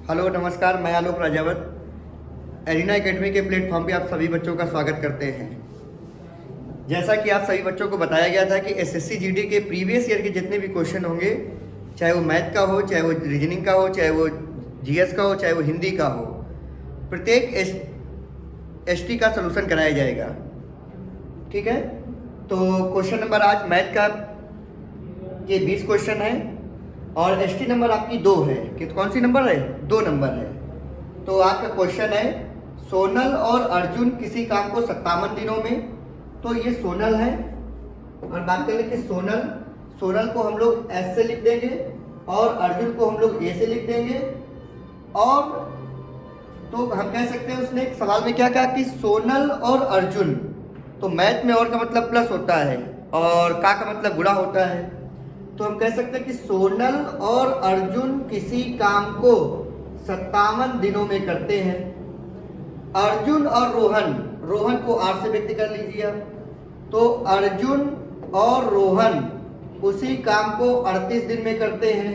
Hello नमस्कार, मैं आलोक Rajawat arena academy के प्लेटफॉर्म पे आप सभी बच्चों का स्वागत करते हैं। जैसा कि आप सभी बच्चों को बताया गया था कि एसएससी जीडी के प्रीवियस ईयर के जितने भी क्वेश्चन होंगे, चाहे वो मैथ का हो, चाहे वो रीजनिंग का हो, चाहे वो जीएस का हो, चाहे वो हिंदी का हो, प्रत्येक एसटी का सलूशन कराया जाएगा। ठीक है, तो क्वेश्चन नंबर आज मैथ का ये 20 क्वेश्चन है और एसटी नंबर आपकी 2 है। कि कौन सी नंबर है? 2 नंबर है। तो आपका क्वेश्चन है सोनल और अर्जुन किसी काम को 57 दिनों में। तो ये सोनल है और बात करें कि सोनल को हम लोग एस से लिख देंगे और अर्जुन को हम लोग ए से लिख देंगे। और तो हम कह सकते हैं उसने एक सवाल में क्या कहा कि सोनल और अर्जुन, तो मैथ में और का मतलब प्लस होता है और का मतलब गुणा होता है। तो हम कह सकते हैं कि सोनल और अर्जुन किसी काम को 57 दिनों में करते हैं। अर्जुन और रोहन को आर से व्यक्त कर लीजिए आप। तो अर्जुन और रोहन उसी काम को 38 दिन में करते हैं।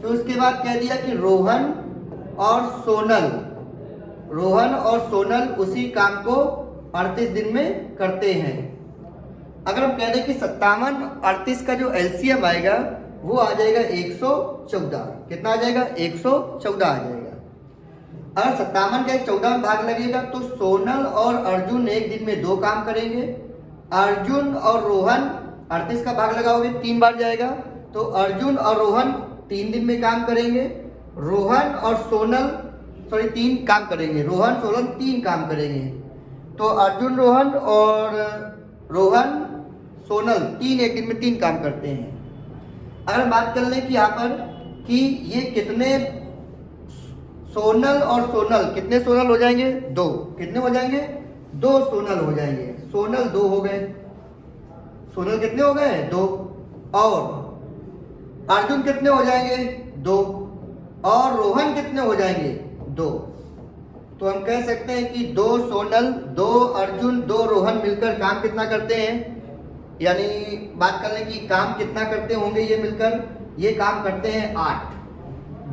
तो उसके बाद कह दिया कि रोहन और सोनल उसी काम को 38 दिन में करते हैं। अगर हम कह दें कि 57 38 का जो एलसीएम आएगा वो आ जाएगा 114। कितना आ जाएगा? 114 आ जाएगा। अगर 57 का 14 में भाग लगेगा तो सोनल और अर्जुन एक दिन में 2 काम करेंगे। अर्जुन और रोहन 38 का भाग लगाओगे 3 बार जाएगा, तो अर्जुन और रोहन 3 दिन में काम करेंगे। रोहन और सोनल 3 काम करेंगे। रोहन सोनल 3 काम करेंगे। तो अर्जुन रोहन और रोहन सोनल 3 एक दिन में 3 काम करते हैं। अगर बात कर लें कि यहाँ पर कि ये कितने सोनल और सोनल कितने सोनल हो जाएंगे? 2। कितने हो जाएंगे? 2 सोनल हो जाएंगे। सोनल 2 हो गए। सोनल कितने हो गए? 2। और अर्जुन कितने हो जाएंगे? 2। और रोहन कितने हो जाएंगे? 2। तो हम कह सकते हैं कि 2 सोनल 2 अर्जुन 2 रोहन मिलकर काम कितना करते हैं? यानी बात कर लें कि काम कितना करते होंगे ये मिलकर, ये काम करते हैं 8।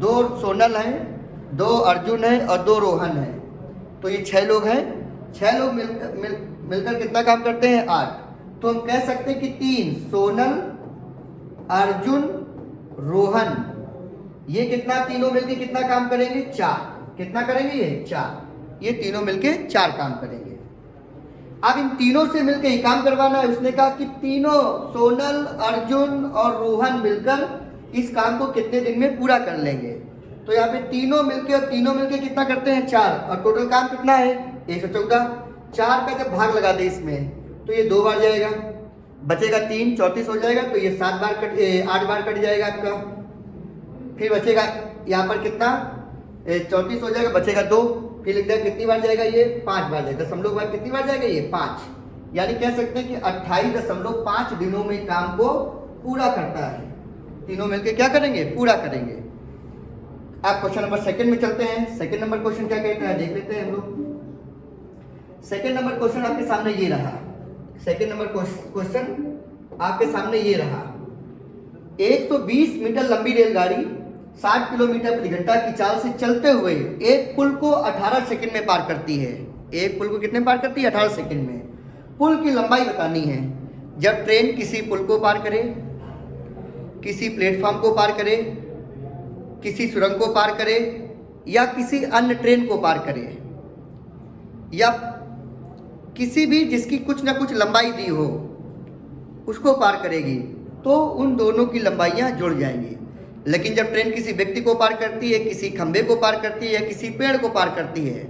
2 सोनल हैं, 2 अर्जुन है और 2 रोहन है, तो ये 6 लोग हैं। 6 लोग मिलकर कितना काम करते हैं? 8। तो हम कह सकते हैं कि 3 सोनल अर्जुन रोहन, ये कितना तीनों मिलकर कितना काम करेंगे? 4। कितना करेंगे? ये 4। ये तीनों मिलके 4 काम करेंगे। अब इन तीनों से मिलके ही काम करवाना है। उसने कहा कि तीनों सोनल अर्जुन और रोहन मिलकर इस काम को कितने दिन में पूरा कर लेंगे। तो यहाँ पे तीनों मिलके कितना करते हैं? 4। और टोटल काम कितना है? 114। 4 का जब भाग लगा दे इसमें तो ये 2 बार जाएगा, बचेगा 3, 34 हो जाएगा। तो ये 8 बार कट जाएगा आपका। फिर बचेगा यहाँ पर कितना? 34 हो जाएगा, बचेगा 2। फिर लिख देगा कितनी बार जाएगा? ये 5 बार जाएगा। दशमलव बाद कितनी बार जाएगा? ये 5। यानी कह सकते हैं कि 28.5 दिनों में काम को पूरा करता है। तीनों मिलकर क्या करेंगे? पूरा करेंगे। आप क्वेश्चन नंबर 2 में चलते हैं। सेकंड नंबर क्वेश्चन क्या कहता है देख लेते हैं हम लोग। सेकंड नंबर क्वेश्चन आपके सामने ये रहा। सेकंड नंबर क्वेश्चन आपके सामने ये रहा। 120 मीटर लंबी रेलगाड़ी 60 किलोमीटर प्रति घंटा की चाल से चलते हुए एक पुल को 18 सेकंड में पार करती है। एक पुल को कितने पार करती है? 18 सेकंड में। पुल की लंबाई बतानी है। जब ट्रेन किसी पुल को पार करे, किसी प्लेटफॉर्म को पार करे, किसी सुरंग को पार करे या किसी अन्य ट्रेन को पार करे या किसी भी जिसकी कुछ ना कुछ लंबाई दी हो उसको पार करेगी, तो उन दोनों की लंबाइयां जुड़ जाएंगी। लेकिन जब ट्रेन किसी व्यक्ति को पार करती है, किसी खंभे को पार करती है या किसी पेड़ को पार करती है,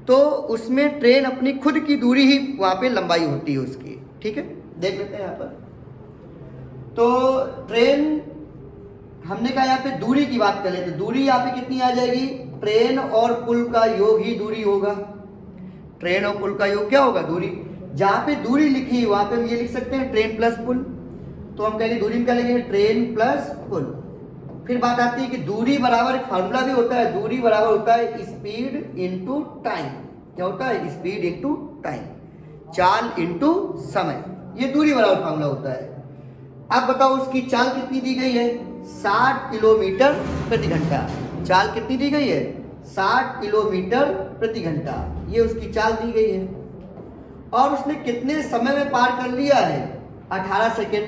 तो उसमें ट्रेन अपनी खुद की दूरी ही वहाँ पे लंबाई होती है उसकी। ठीक है, देख लेते हैं यहाँ पर। तो ट्रेन हमने कहा यहाँ पे दूरी की बात कर लेते। दूरी यहाँ पे कितनी आ जाएगी? ट्रेन और पुल का योग ही दूरी होगा। ट्रेन और पुल का योग क्या होगा? दूरी। जहाँ पे दूरी लिखी वहाँ पे हम ये लिख सकते हैं ट्रेन प्लस पुल। तो हम कहेंगे दूरी में क्या लिखेंगे? ट्रेन प्लस पुल। फिर बात आती है कि दूरी बराबर फार्मूला भी होता है। दूरी बराबर होता है स्पीड इंटू टाइम। क्या होता है? स्पीड इंटू टाइम, चाल इंटू समय। ये दूरी बराबर फार्मूला होता है। अब बताओ उसकी चाल कितनी दी गई है? 60 किलोमीटर प्रति घंटा। चाल कितनी दी गई है? 60 किलोमीटर प्रति घंटा, ये उसकी चाल दी गई है। और उसने कितने समय में पार कर लिया है? 18 सेकेंड।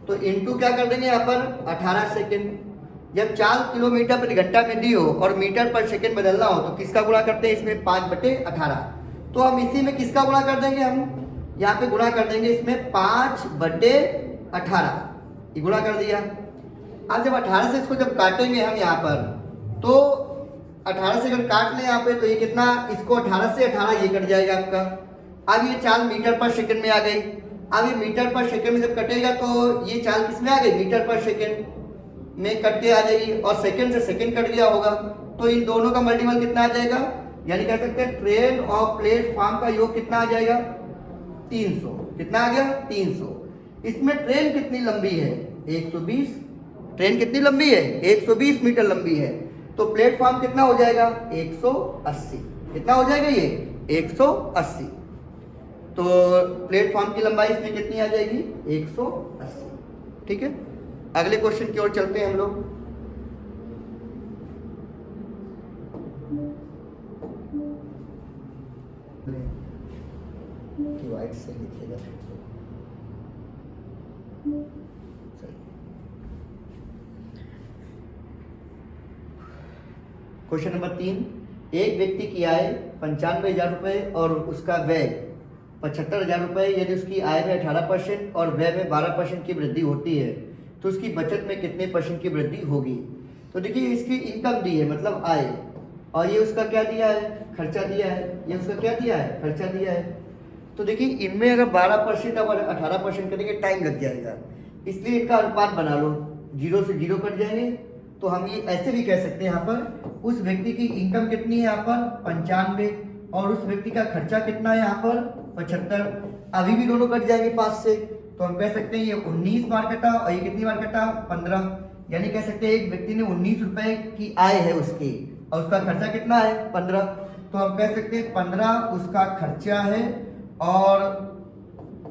तो इनटू क्या कर देंगे यहाँ पर? 18 सेकेंड। जब चाल किलोमीटर प्रति घंटा में दी हो और मीटर पर सेकेंड बदलना हो तो किसका गुणा करते हैं इसमें? 5/18। तो हम इसी में किसका गुणा कर देंगे? हम यहाँ पे गुणा कर देंगे इसमें 5/18, ये गुणा कर दिया। अब जब 18 से इसको जब काटेंगे हम यहाँ पर, तो 18 से अगर काट लें यहाँ पे तो ये कितना? इसको 18 से 18 ये कट जाएगा आपका। अब ये चाल मीटर पर सेकेंड में आ गई। अब ये मीटर पर सेकेंड में जब कटेगा तो ये चाल किस में आ गई? मीटर पर सेकेंड में कट के आ जाएगी, और सेकेंड से सेकेंड कट गया होगा, तो इन दोनों का मल्टीपल कितना आ जाएगा? यानी कह सकते हैं ट्रेन और प्लेटफॉर्म का योग कितना आ जाएगा? 300। कितना आ गया? 300। इसमें ट्रेन कितनी लंबी है? 120। ट्रेन कितनी लंबी है? 120 मीटर लंबी है। तो प्लेटफॉर्म कितना हो जाएगा? 180। कितना हो जाएगा ये? 180। तो प्लेटफॉर्म की लंबाई इसमें कितनी आ जाएगी? 180। ठीक है, अगले क्वेश्चन की ओर चलते हैं हम लोग। वाइट से लिखिएगा। क्वेश्चन नंबर 3, एक व्यक्ति की आय 95,000 रुपये और उसका व्यय 75,000 रुपये, यदि उसकी आय में 18% और व्यय में 12% की वृद्धि होती है तो उसकी बचत में कितने % की वृद्धि होगी? तो देखिए इसकी इनकम दी है, मतलब आय, और ये उसका क्या दिया है? खर्चा दिया है। ये उसका क्या दिया है? खर्चा दिया है। तो देखिए इनमें अगर 12% और 18% करेंगे टाइम लग जाएगा, इसलिए इनका अनुपात बना लो, 0 से 0 कट जाएंगे। तो हम ये ऐसे भी कह सकते हैं यहाँ पर उस व्यक्ति की इनकम कितनी है यहाँ पर? 95, और उस व्यक्ति का खर्चा कितना है यहाँ पर? 75। अभी भी दोनों कट जाएंगे 5 से, तो हम कह सकते हैं ये 19 बार कटा और ये कितनी बार कटा? 15। यानी कह सकते हैं एक व्यक्ति ने 19 रुपए की आय है उसकी, और उसका खर्चा कितना है? 15। तो हम कह सकते हैं 15 उसका खर्चा है, और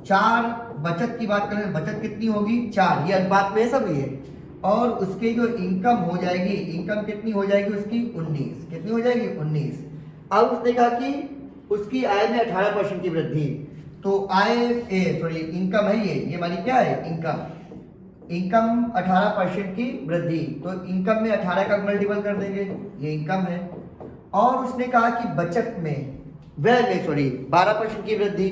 4 बचत की बात करें, बचत कितनी होगी? 4। ये अनुपात में सब ये, और उसकी जो इनकम हो जाएगी, इनकम कितनी हो जाएगी उसकी? 19। कितनी हो जाएगी? 19। अब उसने कहा कि उसकी आय में 18% की वृद्धि, तो आय इनकम है ये हमारी क्या है? इनकम 18% की वृद्धि, तो इनकम में 18 का मल्टीपल कर देंगे, ये इनकम है। और उसने कहा कि बचत में, व्यय में 12% की वृद्धि,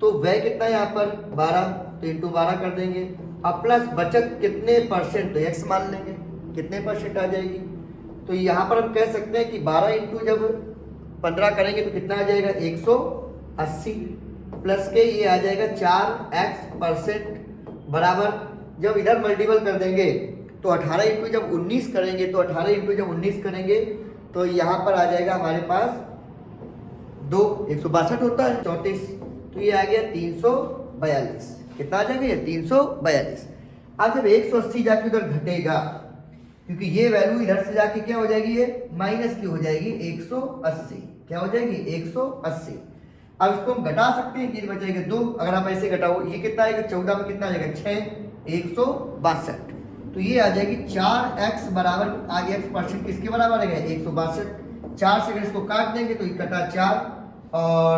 तो व्यय कितना है यहाँ पर? 12, तो इंटू 12 कर देंगे, अब प्लस बचत कितने %? तो x मान लेंगे, कितने % आ जाएगी? तो यहाँ पर हम कह सकते हैं कि 12 इंटू जब 15 करेंगे तो कितना आ जाएगा? 180, प्लस के ये आ जाएगा 4x% बराबर, जब इधर मल्टीपल कर देंगे तो 18 इंटू जब 19 करेंगे, तो 18 इंटू जब 19 करेंगे तो यहाँ पर आ जाएगा हमारे पास 2, 162 होता है 34, तो ये आ गया 342। कितना आ जाएगा ये? 342। अब जब 180 जाके उधर घटेगा, क्योंकि ये वैल्यू इधर से जाके क्या हो जाएगी? ये माइनस की हो जाएगी, 180। क्या हो जाएगी? 180। अब इसको हम घटा सकते हैं, ये बचेगा 2। अगर आप ऐसे घटाओ, ये कितना आएगा? 14 में कितना आ जाएगा? 6, 162। तो ये आ जाएगी 4x बराबर, आगे x% किसके बराबर है? 162। 4 से अगर इसको काट देंगे तो ये कटा 4, और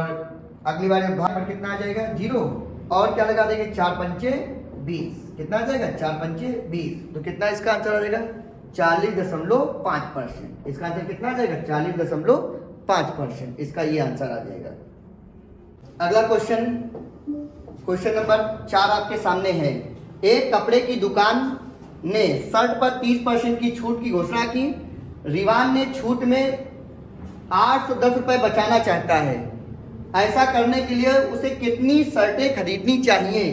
अगली बार भाग पर कितना आ जाएगा? 0, और क्या लगा देंगे? 4 पंचे 20। कितना आ जाएगा? 4 पंचे 20। तो कितना इसका आंसर आ जाएगा? 40.5%। इसका आंसर कितना आ जाएगा? 40.5%। इसका ये आंसर आ जाएगा। अगला क्वेश्चन नंबर 4 आपके सामने है। एक कपड़े की दुकान ने शर्ट पर 30% की छूट की घोषणा की। रिवान ने छूट में 810 रुपए बचाना चाहता है। ऐसा करने के लिए उसे कितनी शर्टें खरीदनी चाहिए?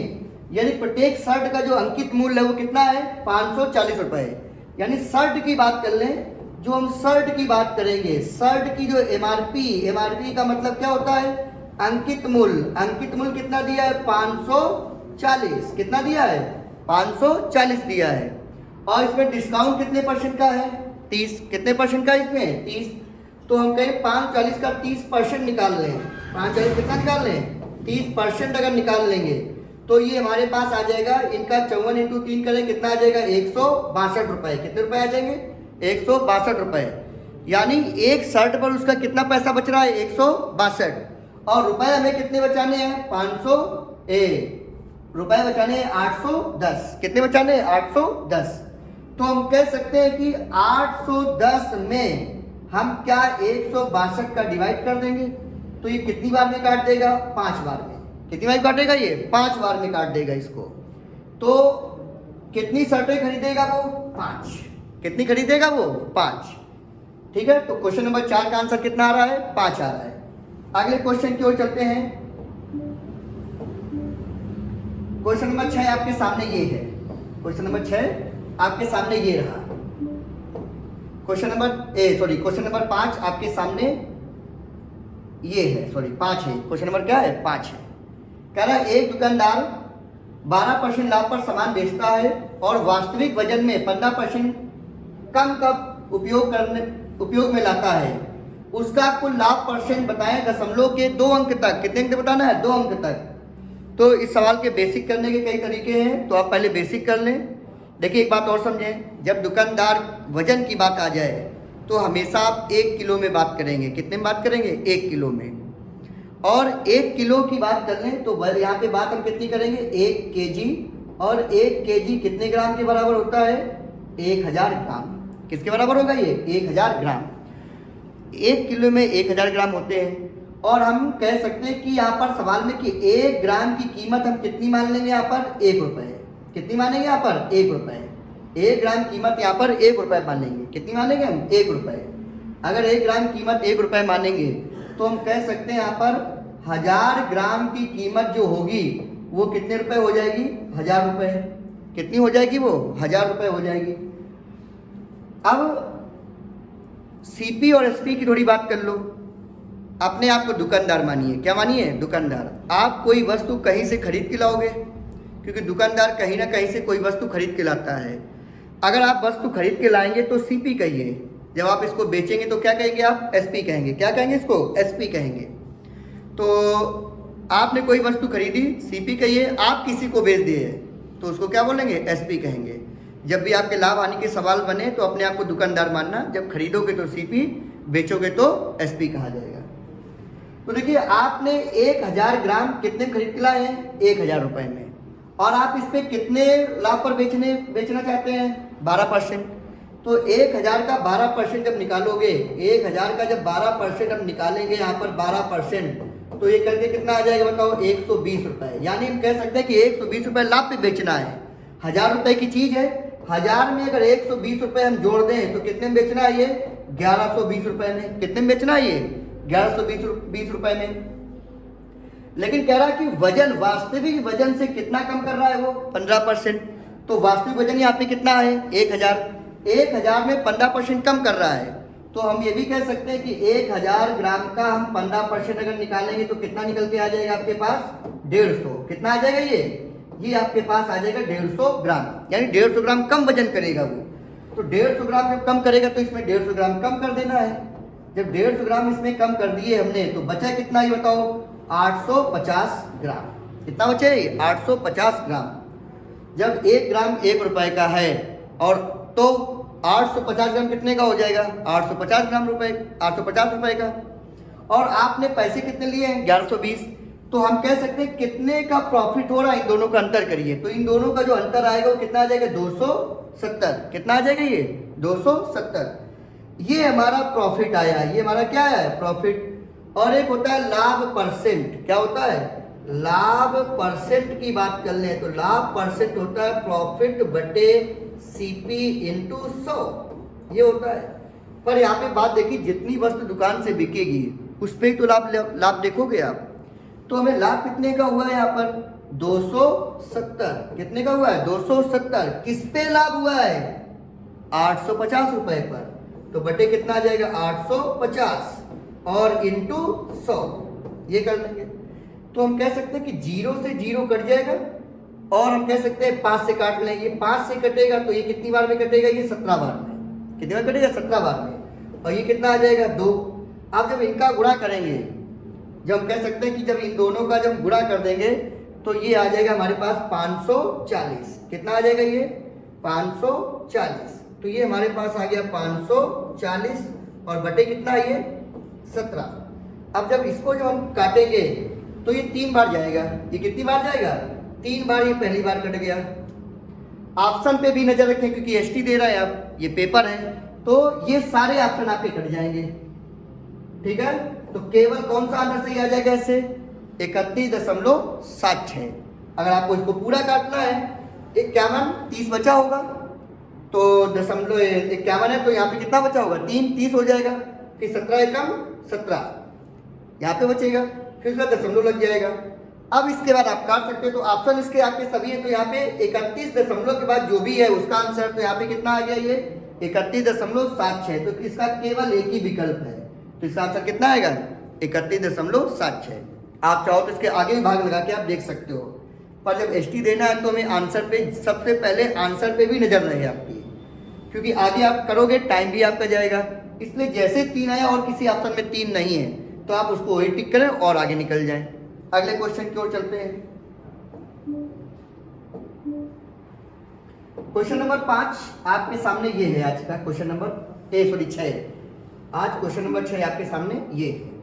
यानी प्रत्येक शर्ट का जो अंकित मूल्य है वो कितना है? 540 रुपए। यानी शर्ट की बात कर लें, जो हम शर्ट की बात करेंगे, शर्ट की जो एमआरपी का मतलब क्या होता है? अंकित मूल्य। अंकित मूल्य कितना दिया है? 540। कितना दिया है? 540 दिया है। और इसमें डिस्काउंट कितने % का है? 30। कितने % का इसमें? 30। तो हम कहें 540 का 30% निकाल लें। 540 कितना निकाल लें? 30% अगर निकाल लेंगे तो ये हमारे पास आ जाएगा, इनका 54 इंटू 3 करें कितना आ जाएगा? 162 रुपए। कितने रुपए आ जाएंगे? 162 रुपए। यानी एक शर्ट पर उसका कितना पैसा बच रहा है, 162। और रुपए हमें कितने बचाने हैं, 500 रुपए बचाने हैं 810। कितने बचाने हैं, 810। तो हम कह सकते हैं कि 810 में हम क्या 162 का डिवाइड कर देंगे, तो ये कितनी बार में काट देगा, 5 बार में। कितनी बार काटेगा, ये 5 बार में काट देगा इसको। तो कितनी शर्टें खरीदेगा वो, 5। कितनी खरीदेगा वो, 5। ठीक है, तो क्वेश्चन नंबर 4 का आंसर कितना आ रहा है, 5 आ रहा है। अगले क्वेश्चन की ओर चलते हैं। क्वेश्चन नंबर 6 आपके सामने ये है। क्वेश्चन नंबर 6 आपके सामने ये रहा। क्वेश्चन नंबर 5 आपके सामने ये है, 5 है। क्वेश्चन नंबर क्या है, 5 है। कह रहा है एक दुकानदार 12% लाभ पर सामान बेचता है और वास्तविक वजन में 15% कम का उपयोग में लाता है। उसका कुल लाभ परसेंट बताएं दशमलव के 2 अंक तक। कितने अंक बताना है, 2 अंक तक। तो इस सवाल के बेसिक करने के कई तरीके हैं, तो आप पहले बेसिक कर लें। देखिए एक बात और समझें, जब दुकानदार वजन की बात आ जाए तो हमेशा आप 1 किलो में बात करेंगे। कितने में बात करेंगे, 1 किलो में। और 1 किलो की बात कर लें तो यहाँ पे बात हम कितनी करेंगे, 1 केजी। और 1 केजी कितने ग्राम के बराबर होता है, 1000 ग्राम। किसके बराबर होगा ये, 1000 ग्राम। 1 किलो में 1000 ग्राम होते हैं। और हम कह सकते हैं कि यहाँ पर सवाल में कि 1 ग्राम की कीमत हम कितनी मान लेंगे, यहाँ पर 1 रुपये। कितनी मानेंगे यहाँ पर, 1 रुपये। 1 ग्राम कीमत यहाँ पर 1 रुपये मानेंगे। कितनी मानेंगे हम, 1 रुपये। अगर 1 ग्राम कीमत 1 रुपये मानेंगे तो हम कह सकते हैं यहाँ पर 1000 ग्राम की कीमत जो होगी वो कितने रुपए हो जाएगी, 1000 रुपये। कितनी हो जाएगी वो, 1000 रुपये हो जाएगी। अब सीपी और एसपी की थोड़ी बात कर लो। अपने आप को दुकानदार मानिए। क्या मानिए, दुकानदार। आप कोई वस्तु कहीं से खरीद के लाओगे, क्योंकि दुकानदार कहीं ना कहीं से कोई वस्तु खरीद के लाता है। अगर आप वस्तु खरीद के लाएंगे तो सीपी कहिए, जब आप इसको बेचेंगे तो क्या कहेंगे आप, एसपी कहेंगे। क्या कहेंगे इसको, एसपी कहेंगे। तो आपने कोई वस्तु खरीदी, सीपी कहिए। आप किसी को बेच दिए तो उसको क्या बोलेंगे, एसपी कहेंगे। जब भी आपके लाभ हानि के सवाल बने तो अपने आप को दुकानदार मानना। जब खरीदोगे तो सीपी, बेचोगे तो एसपी कहा जाएगा। तो देखिए आपने 1000 ग्राम कितने खरीद के लाए हैं, 1000 रुपये में। और आप इस पे कितने लाभ पर बेचना चाहते हैं, 12%। तो 1000 का 12% जब निकालोगे, 1000 का जब 12% हम निकालेंगे यहाँ पर 12%, तो ये करके कितना आ जाएगा बताओ, 120 रुपये। यानी हम कह सकते हैं कि 120 रुपये लाभ पे बेचना है। 1000 रुपये की चीज है, 1000 में अगर 120 रुपये हम जोड़ दें तो कितने में बेचना है ये, 1120 रुपये में। कितने में बेचना है ये, 1120 रुपये में। लेकिन कह रहा है कि वजन, वास्तविक वजन से कितना कम कर रहा है वो, 15%। तो वास्तविक वजन यहाँ पे कितना है, 1000 में 15% कम कर रहा है। तो हम ये भी कह सकते हैं कि 1000 ग्राम का हम 15% अगर निकालेंगे तो कितना निकल के आ जाएगा आपके पास, 150। कितना आ जाएगा ये आपके पास आ जाएगा 150 ग्राम। यानी 150 ग्राम कम वजन करेगा वो। तो 150 ग्राम जब कम करेगा तो इसमें 150 ग्राम कम कर देना है। जब 150 ग्राम इसमें कम कर दिए हमने तो बचा कितना, ये बताओ, 850 ग्राम। कितना बचे, 850 ग्राम। जब 1 ग्राम 1 रुपए का है और तो 850 ग्राम कितने का हो जाएगा, 850 रुपए का। और आपने पैसे कितने लिए हैं, 1120। तो हम कह सकते हैं कितने का प्रॉफिट हो रहा है, इन दोनों का अंतर करिए। तो इन दोनों का जो अंतर आएगा वो कितना आ जाएगा, 270। कितना आ जाएगा ये, 270। ये हमारा प्रॉफिट आया, ये हमारा क्या है, प्रॉफिट। और एक होता है लाभ परसेंट। क्या होता है, लाभ परसेंट की बात कर लें तो लाभ परसेंट होता है प्रॉफिट बटे सीपी इंटू 100, ये होता है। पर यहाँ पे बात देखिए, जितनी वस्तु दुकान से बिकेगी उस पर तो लाभ देखोगे आप। तो हमें लाभ कितने का हुआ है यहाँ पर, 270। कितने का हुआ है, 270। किस पे लाभ हुआ है, 850 रुपए पर। तो बटे कितना आ जाएगा, 850 और इंटू 100, ये कर लेंगे। तो हम कह सकते हैं कि 0 से 0 कट जाएगा। और हम कह सकते हैं 5 से काट लें, ये 5 से कटेगा तो ये कितनी बार में कटेगा, ये 17 बार में। कितनी बार कटेगा, 17 बार में। और ये कितना आ जाएगा, 2। अब जब इनका गुणा करेंगे, जब हम कह सकते हैं कि जब इन दोनों का जब गुणा कर देंगे तो ये आ जाएगा हमारे पास 540। कितना आ जाएगा ये, 540। तो ये हमारे पास आ गया 540 और बटे कितना है ये 17। अब जब इसको जब हम काटेंगे तो ये 3 बार जाएगा। ये कितनी बार जाएगा? 3 बार। ये पहली बार कट गया। ऑप्शन पे भी नजर रखें क्योंकि एसटी दे रहा है, आप ये पेपर है तो ये सारे ऑप्शन आपके कट जाएंगे। ठीक है, तो केवल कौन सा आंसर सही आ जाएगा इससे? 31.76। अगर आपको इसको पूरा काटना है 51, 30 बचा होगा तो 0.51 है तो यहाँ पे कितना बचा होगा? 3, 30 हो जाएगा। फिर 17 एकम 17 यहाँ पे बचेगा, फिर उसका दशमलव लग जाएगा। अब इसके बाद आप काट सकते हो। तो ऑप्शन इसके आपके सभी है तो यहाँ पे 31 दशमलव के बाद जो भी है उसका आंसर, तो यहाँ पे कितना आ गया? ये 31.76। तो इसका केवल एक ही विकल्प है, तो इसका आंसर कितना आएगा? 31.76। आप चाहो तो इसके आगे भी भाग लगा के आप देख सकते हो, पर जब एसटी देना है तो हमें आंसर पे सबसे पहले आंसर पे भी नजर रहे आपकी, क्योंकि आगे आप करोगे टाइम भी आपका जाएगा। इसलिए जैसे 3 आया और किसी ऑप्शन में 3 नहीं है तो आप उसको वही टिक करें और आगे निकल जाएं। अगले क्वेश्चन की ओर चलते हैं। क्वेश्चन नंबर 5 आपके सामने ये है आज का क्वेश्चन नंबर 6। आज क्वेश्चन नंबर 6 आपके सामने ये है।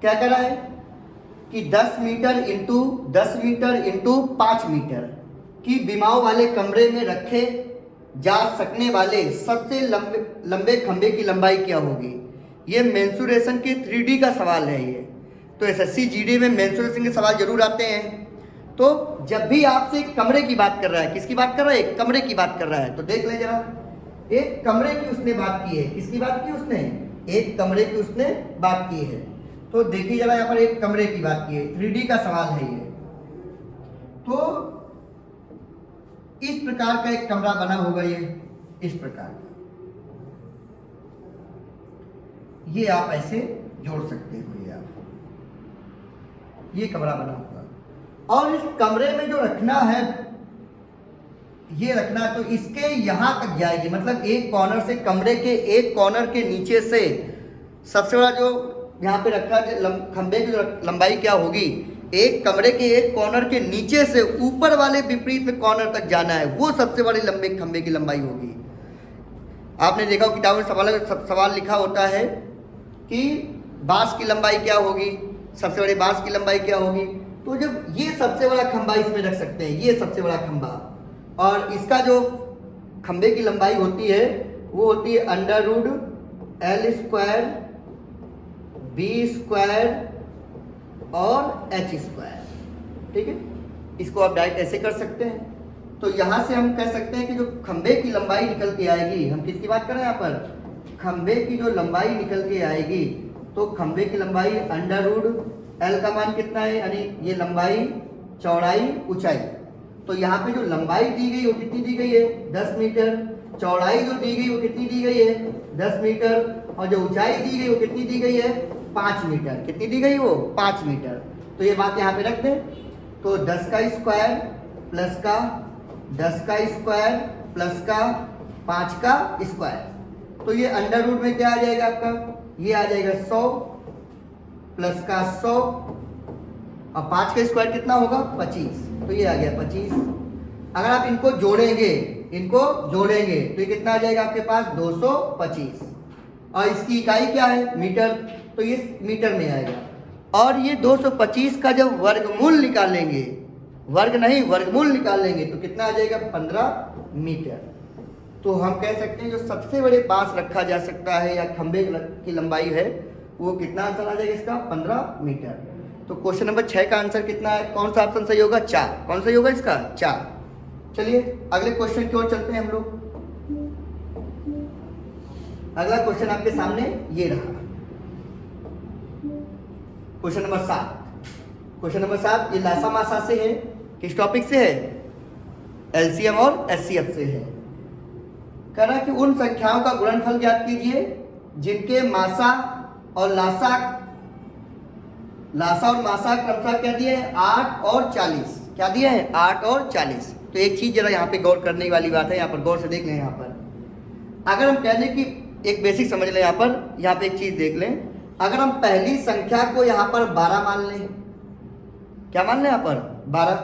क्या कर रहा है कि 10 meter into 10 meter into 5 meter की विमाओं वाले कमरे में रखे जा सकने वाले सबसे लंबे खंभे की लंबाई क्या होगी? ये मेंसुरेशन के 3D का सवाल है ये। तो एसएससी जीडी में मेंसुरेशन के सवाल जरूर आते हैं। तो जब भी आपसे कमरे की बात कर रहा है, किसकी बात कर रहा है? एक कमरे की बात कर रहा है। तो देख ले जरा, एक कमरे की उसने बात की है। किसकी बात की उसने? एक कमरे की उसने बात की है। तो देखिए जरा यहाँ पर एक कमरे की बात की है, 3D का सवाल है ये। तो इस प्रकार का एक कमरा बना होगा, ये इस प्रकार का, ये आप ऐसे जोड़ सकते हो। ये कमरा बना होगा और इस कमरे में जो रखना है, ये रखना है तो इसके यहां तक जाएगी, मतलब एक कॉर्नर से, कमरे के एक कॉर्नर के नीचे से सबसे बड़ा जो यहाँ पे रखा है खंबे की लंबाई क्या होगी? एक कमरे के एक कॉर्नर के नीचे से ऊपर वाले विपरीत में कॉर्नर तक जाना है, वो सबसे बड़े लंबे खंबे की लंबाई होगी। आपने देखा किताब में सवाल लिखा होता है कि बांस की लंबाई क्या होगी, सबसे बड़े बांस की लंबाई क्या होगी। तो जब ये सबसे बड़ा खंबा इसमें रख सकते हैं, ये सबसे बड़ा खंबा, और इसका जो खंबे की लंबाई होती है वो होती है √L² B² और H²। ठीक है, इसको आप डायरेक्ट ऐसे कर सकते हैं। तो यहां से हम कह सकते हैं कि जो खंबे की लंबाई निकल के आएगी, हम किसकी बात कर रहे हैं यहाँ पर? खंबे की जो लंबाई निकल के आएगी, तो खंबे की लंबाई √L का मान कितना है, यानी ये लंबाई, चौड़ाई, ऊंचाई। तो यहाँ पे जो लंबाई दी गई वो कितनी दी गई है? 10 मीटर। चौड़ाई जो दी गई वो कितनी दी गई है? 10 मीटर। और जो ऊंचाई दी गई वो कितनी दी गई है? 5 मीटर। कितनी दी गई वो? 5 मीटर। तो ये बात यहाँ पे रख दें। तो 10 का स्क्वायर प्लस का 10 का स्क्वायर प्लस का 5 का स्क्वायर, तो ये अंडर रूट में क्या आ जाएगा आपका? ये आ जाएगा 100 प्लस का 100 और 5 का स्क्वायर कितना होगा? 25। तो ये आ गया 25। अगर आप इनको जोड़ेंगे तो ये कितना आ जाएगा आपके पास? 225। और इसकी इकाई क्या है? मीटर। तो ये मीटर में आएगा। और ये 225 का जब वर्गमूल निकालेंगे, वर्गमूल निकालेंगे तो कितना आ जाएगा? 15 मीटर। तो हम कह सकते हैं जो सबसे बड़े बांस रखा जा सकता है या खंबे की लंबाई है वो कितना आंसर आ जाएगा इसका? 15 मीटर। तो क्वेश्चन नंबर 6 का आंसर कितना है? कौन सा ऑप्शन सही होगा? 4। कौन सही होगा इसका? 4। चलिए अगले क्वेश्चन की ओर चलते हैं हम लोग। अगला क्वेश्चन आपके सामने ये रहा, क्वेश्चन नंबर 7। क्वेश्चन नंबर 7 ये लासा मासा से है। किस टॉपिक से है? एलसीएम और एचसीएफ से है। कह रहा है कि उन संख्याओं का गुणनफल ज्ञात कीजिए जिनके मासा और लासा और मासा क्रमशः क्या दिए हैं? 8 और 40। क्या दिए हैं? 8 और 40। तो एक चीज जरा यहाँ पे गौर करने वाली बात है, यहाँ पर गौर से देख लें। यहाँ पर अगर हम कह लें कि एक बेसिक समझ लें, यहाँ पे एक चीज देख लें। अगर हम पहली संख्या को यहाँ पर 12 मान लें, क्या मान लें यहाँ पर? 12।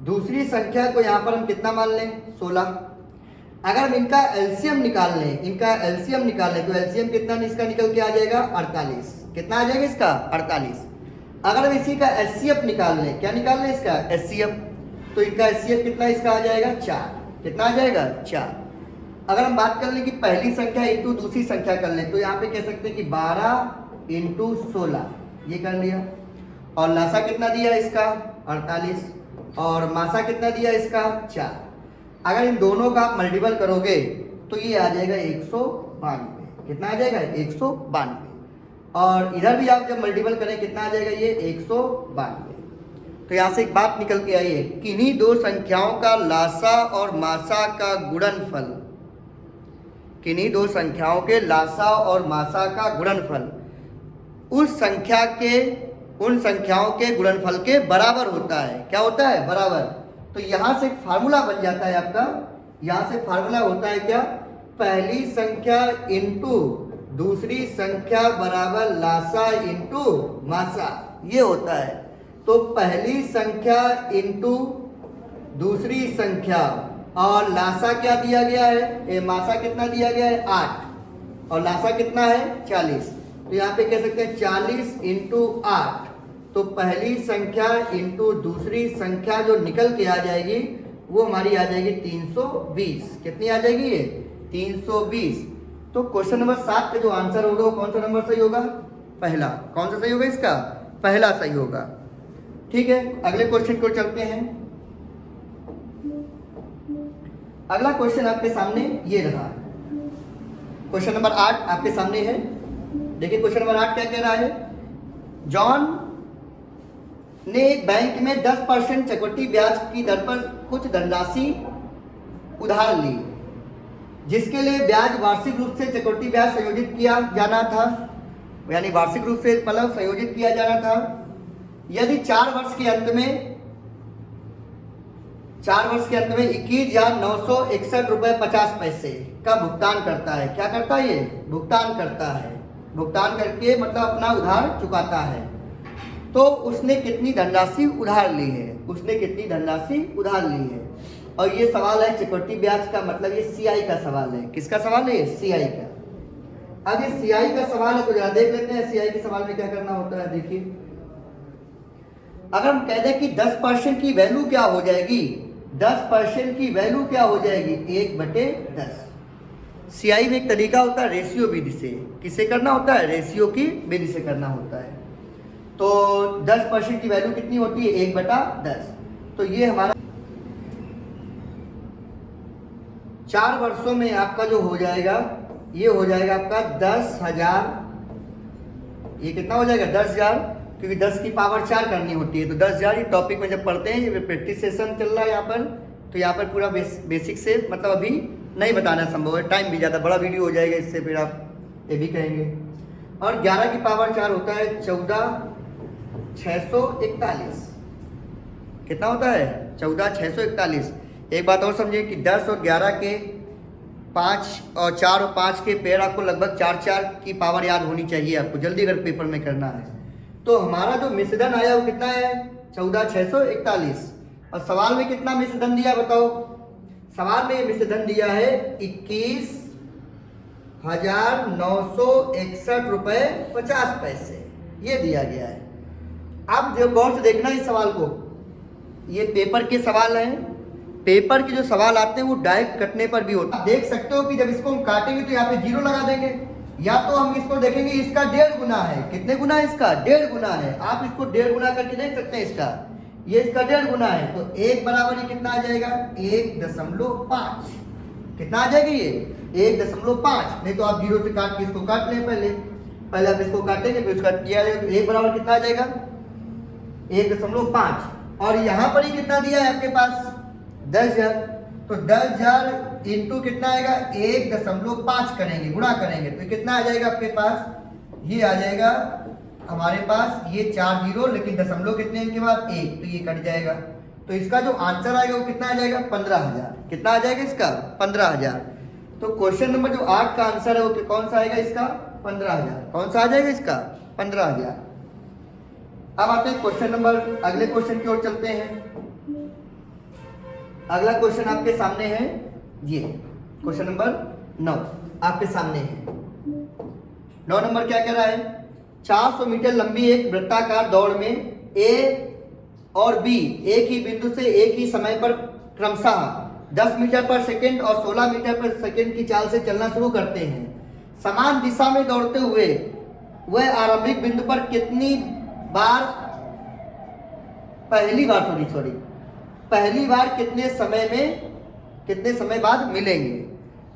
दूसरी संख्या को यहाँ पर हम कितना मान लें? 16। अगर हम इनका एलसीएम निकाल लें, तो एलसीएम कितना इसका निकल के आ जाएगा 48। कितना आ जाएगा इसका 48। अगर हम इसी का एचसीएफ निकाल लें, क्या निकाल लें इसका एचसीएफ, तो इनका एचसीएफ कितना इसका आ जाएगा 4। कितना आ जाएगा 4। अगर हम बात कर लें कि पहली संख्या इंटू दूसरी संख्या कर लें, तो यहाँ पे कह सकते हैं कि 12 इंटू 16, ये कर लिया। और लासा कितना दिया इसका 48, और मासा कितना दिया इसका 4। अगर इन दोनों का आप मल्टीपल करोगे तो ये आ जाएगा 192। कितना आ जाएगा 192। और इधर भी आप जब मल्टीपल करें कितना आ जाएगा ये 192। तो यहाँ से एक बात निकल के आई है, किन्हीं दो संख्याओं का लासा और मासा का गुणनफल, किन्हीं दो संख्याओं के लासा और मासा का गुणनफल उस संख्या के उन संख्याओं के गुणनफल के बराबर होता है। क्या होता है बराबर। तो यहाँ से फार्मूला बन जाता है आपका, यहाँ से फार्मूला होता है क्या, पहली संख्या इंटू दूसरी संख्या बराबर लासा इंटू मासा, ये होता है। तो पहली संख्या इंटू दूसरी संख्या, और लासा क्या दिया गया है, मासा कितना दिया गया है 8, और लासा कितना है 40। तो यहाँ पे कह सकते हैं 40 इंटू 8। तो पहली संख्या इंटू दूसरी संख्या जो निकल के आ जाएगी वो हमारी आ जाएगी 320। कितनी आ जाएगी ये 320। तो क्वेश्चन नंबर 7 का जो आंसर होगा वो कौन सा नंबर सही होगा, पहला। कौन सा सही होगा इसका, पहला सही होगा। ठीक है, अगले क्वेश्चन को चलते हैं। अगला क्वेश्चन आपके सामने ये रहा, क्वेश्चन नंबर 8 आपके सामने है। देखिए क्वेश्चन नंबर 8 क्या कह रहा है, जॉन ने एक बैंक में 10% चक्रवृद्धि ब्याज की दर पर कुछ धनराशि उधार ली, जिसके लिए ब्याज वार्षिक रूप से चक्रवृद्धि ब्याज संयोजित किया जाना था, यानी वार्षिक रूप से मतलब संयोजित किया जाना था। यदि 4 वर्ष के अंत में 21,961 रुपये 50 पैसे का भुगतान करता है। क्या करता है ये, भुगतान करता है। भुगतान करके मतलब अपना उधार चुकाता है। तो उसने कितनी धनराशि उधार ली है, उसने कितनी धनराशि उधार ली है। और ये सवाल है चक्रवृद्धि ब्याज का, मतलब ये सीआई का सवाल है। किसका सवाल है ये, सीआई का। अब ये सीआई का सवाल है तो जरा देख लेते हैं सीआई के सवाल में क्या करना होता है। देखिए अगर हम कह दें कि 10% की वैल्यू क्या हो जाएगी, 10% की वैल्यू क्या हो जाएगी 1/10। सीआई में एक तरीका होता है रेशियो विधि से, किससे करना होता है, रेशियो की विधि से करना होता है। तो 10% की वैल्यू कितनी होती है 1/10। तो ये हमारा 4 वर्षों में आपका जो हो जाएगा ये हो जाएगा आपका 10,000। ये कितना हो जाएगा 10,000, क्योंकि 10 की पावर 4 करनी होती है। तो 10,000 ये टॉपिक में जब पढ़ते हैं, ये प्रैक्टिस सेशन चल रहा है यहाँ पर, तो यहाँ पर पूरा बेसिक से मतलब अभी नहीं बताना संभव है, टाइम भी ज़्यादा बड़ा वीडियो हो जाएगा इससे, फिर आप ये भी कहेंगे। और 11 की पावर 4 होता है 14,641। कितना होता है 14,641। एक बात और समझिए कि 10 और 11 के 5 और 4 और 5 के पेड़ आपको लगभग 4 की पावर याद होनी चाहिए आपको, जल्दी अगर पेपर में करना है। तो हमारा जो मिश्रधन आया वो कितना है 14,641। और सवाल में कितना मिश्रधन दिया बताओ, सवाल में मिश्रधन दिया है 21,961 रुपये 50 पैसे, ये दिया गया है। अब जो गौर से देखना इस सवाल को, ये पेपर के सवाल हैं। पेपर के जो सवाल आते हैं वो डायरेक्ट कटने पर भी होता है। देख सकते हो कि जब इसको हम काटेंगे तो यहाँ पे 0 लगा देंगे, या तो हम इसको देखेंगे इसका 1.5 गुना है। कितने गुना है इसका 1.5 गुना है। आप इसको 1.5 गुना करके देख सकते हैं, इसका ये इसका 1.5 गुना है। तो 1 बराबर ये कितना आ जाएगा 1.5। कितना आ जाएगा ये 1.5। नहीं तो आप 0 से काट के इसको काट लें, पहले आप इसको काटेंगे फिर उसका किया जाएगा। तो 1 बराबर कितना आ जाएगा 1.5। और यहाँ पर ही कितना दिया है आपके पास 10,000। तो 10,000 इंटू कितना आएगा 1.5 करेंगे, गुणा करेंगे तो कितना आ जाएगा आपके पास, ये आ जाएगा हमारे पास ये 4 0, लेकिन दशमलव कितने इनके बाद 1, तो ये कट जाएगा। तो इसका जो आंसर आएगा वो कितना आ जाएगा 15,000। कितना आ जाएगा इसका 15,000। तो क्वेश्चन नंबर जो 8 का आंसर है वो कौन सा आएगा इसका 15,000। कौन सा आ जाएगा इसका 15,000। अब आते हैं क्वेश्चन नंबर, अगले क्वेश्चन की ओर चलते हैं। अगला क्वेश्चन आपके सामने है ये क्वेश्चन नंबर 9 आपके सामने है। 9 नंबर क्या कह रहा है? 400 मीटर लंबी एक वृत्ताकार दौड़ में ए और बी एक ही बिंदु से एक ही समय पर क्रमशः 10 मीटर पर सेकंड और 16 मीटर पर सेकंड की चाल से चलना शुरू करते हैं। समान दिशा में दौड़ते हुए वह आरंभिक बिंदु पर कितनी बार पहली बार कितने समय बाद मिलेंगे?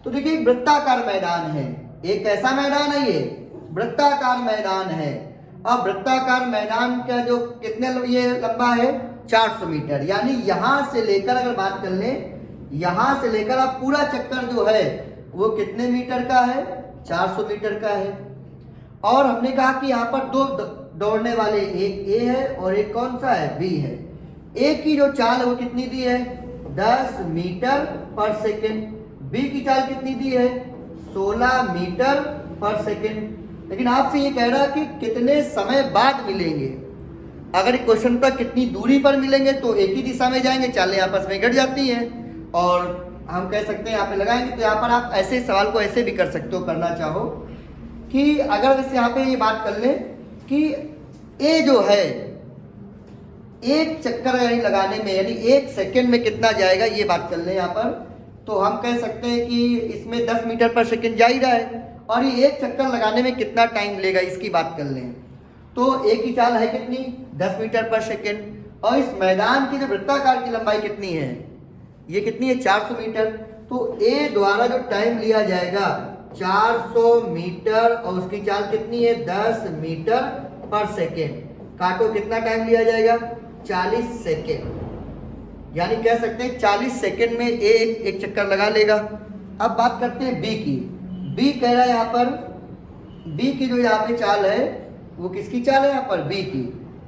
तो देखिए वृत्ताकार मैदान है, एक ऐसा मैदान है, ये वृत्ताकार मैदान है। अब वृत्ताकार मैदान का जो कितने ये लंबा है 400 मीटर, यानी यहां से लेकर अगर बात कर लें, यहां से लेकर आप पूरा चक्कर जो है वो कितने मीटर का है? 400 मीटर का है। और हमने कहा कि यहाँ पर दो दौड़ने वाले, एक ए है और एक कौन सा है? बी है। ए की जो चाल है वो कितनी दी है? 10 मीटर पर सेकेंड। बी की चाल कितनी दी है? 16 मीटर पर सेकेंड। लेकिन आपसे ये कह रहा है कि कितने समय बाद मिलेंगे। अगर क्वेश्चन पर कितनी दूरी पर मिलेंगे तो एक ही दिशा में जाएंगे, चालें आपस में घट जाती हैं और हम कह सकते हैं यहाँ पे लगाएंगे। तो यहाँ पर आप ऐसे सवाल को ऐसे भी कर सकते हो, करना चाहो कि अगर इस यहाँ पे ये बात कर लें कि ए जो है एक चक्कर यानी लगाने में, यानी 1 सेकेंड में कितना जाएगा, ये बात कर लें यहाँ पर, तो हम कह सकते हैं कि इसमें 10 मीटर पर सेकेंड जा ही रहा है और ये एक चक्कर लगाने में कितना टाइम लेगा इसकी बात कर लें तो ए की चाल है कितनी? 10 मीटर पर सेकेंड। और इस मैदान की जो वृत्ताकार की लंबाई कितनी है? ये कितनी है? 400 मीटर। तो ए द्वारा जो टाइम लिया जाएगा 400 मीटर और उसकी चाल कितनी है? 10 मीटर पर सेकेंड। काटो कितना टाइम लिया जाएगा? 40 सेकेंड। यानी कह सकते हैं 40 सेकेंड में ए एक चक्कर लगा लेगा। अब बात करते हैं बी की। बी कह रहा है यहाँ पर, बी की जो यहाँ पे चाल है वो किसकी चाल है? यहाँ पर बी की।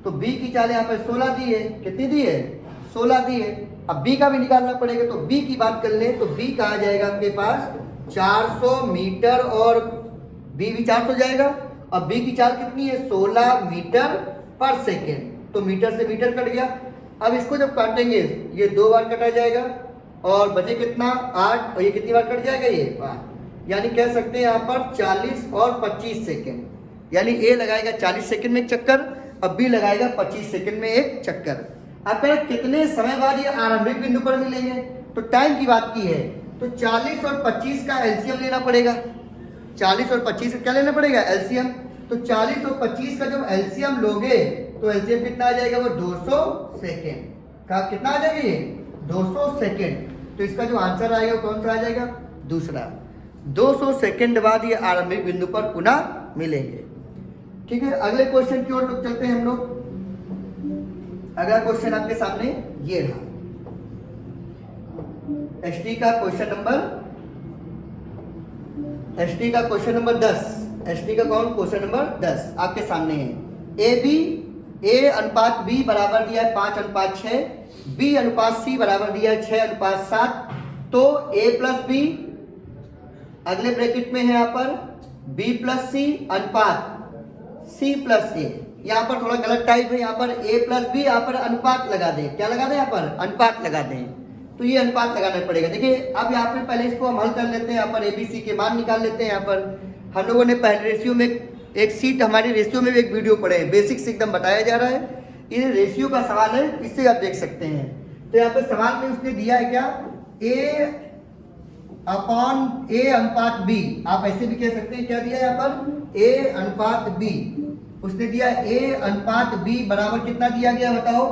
तो बी की चाल यहाँ पर 16 दी है। कितनी दी है? 16 दी है। अब बी का भी निकालना पड़ेगा, तो बी की बात कर ले तो बी कहा जाएगा आपके पास 400 मीटर और बी भी 400 जाएगा। अब बी की चाल कितनी है? 16 मीटर पर सेकेंड। तो मीटर से मीटर कट गया। अब इसको जब काटेंगे ये 2 बार कटा जाएगा और बचे कितना? 8। और ये कितनी बार कट जाएगा? ये 5। यानी कह सकते हैं यहाँ पर 40 और 25 सेकेंड। यानी ए लगाएगा 40 सेकेंड में एक चक्कर, अब बी लगाएगा 25 सेकेंड में एक चक्कर। अब कह कितने समय बाद ये आरंभिक बिंदु पर मिलेंगे, तो टाइम की बात की है तो 40 और 25 का एलसीएम लेना पड़ेगा। 40 और 25 का क्या लेना पड़ेगा? एलसीएम। तो 40 और 25 का जब एलसीएम लोगे तो एलसीएम कितना आ जाएगा? वो 200 सेकेंड का। कितना आ जाएगा? ये 200 सेकेंड। तो इसका जो आंसर आएगा कौन सा आ जाएगा? दूसरा। 200 सेकेंड बाद ये आरंभिक बिंदु पर पुनः मिलेंगे। ठीक है, अगले क्वेश्चन की ओर लोग चलते हैं हम लोग। अगला क्वेश्चन आपके सामने ये रहा, एसटी का क्वेश्चन नंबर 10। एसटी का कौन? क्वेश्चन नंबर 10 आपके सामने है। ए अनुपात बी बराबर दिया है 5:6, बी अनुपात सी बराबर दिया है 6:7। तो ए प्लस बी, अगले ब्रैकेट में है यहाँ पर बी प्लस सी अनुपात सी प्लस ए। यहाँ पर थोड़ा गलत टाइप है, यहाँ पर ए प्लस बी, यहाँ पर अनुपात लगा दें। क्या लगा दें? यहाँ पर अनुपात लगा दें। तो ये अनुपात लगाना पड़ेगा। देखिए अब यहाँ पे पहले इसको हम हल कर लेते हैं। यहाँ पर एबीसी के मान निकाल लेते हैं। यहाँ पर हम लोगों ने पहले रेशियो में एक सीट हमारी रेशियो में भी एक वीडियो पढ़े हैं, बेसिक्स एकदम बताया जा रहा है। ये रेशियो का सवाल है, इससे आप देख सकते हैं। तो यहाँ पे सवाल में उसने दिया है क्या? ए अनुपात बी। आप ऐसे भी कह सकते हैं। क्या दिया है यहाँ पर? ए अनुपात बी। उसने दिया ए अनुपात बी बराबर कितना दिया गया बताओ?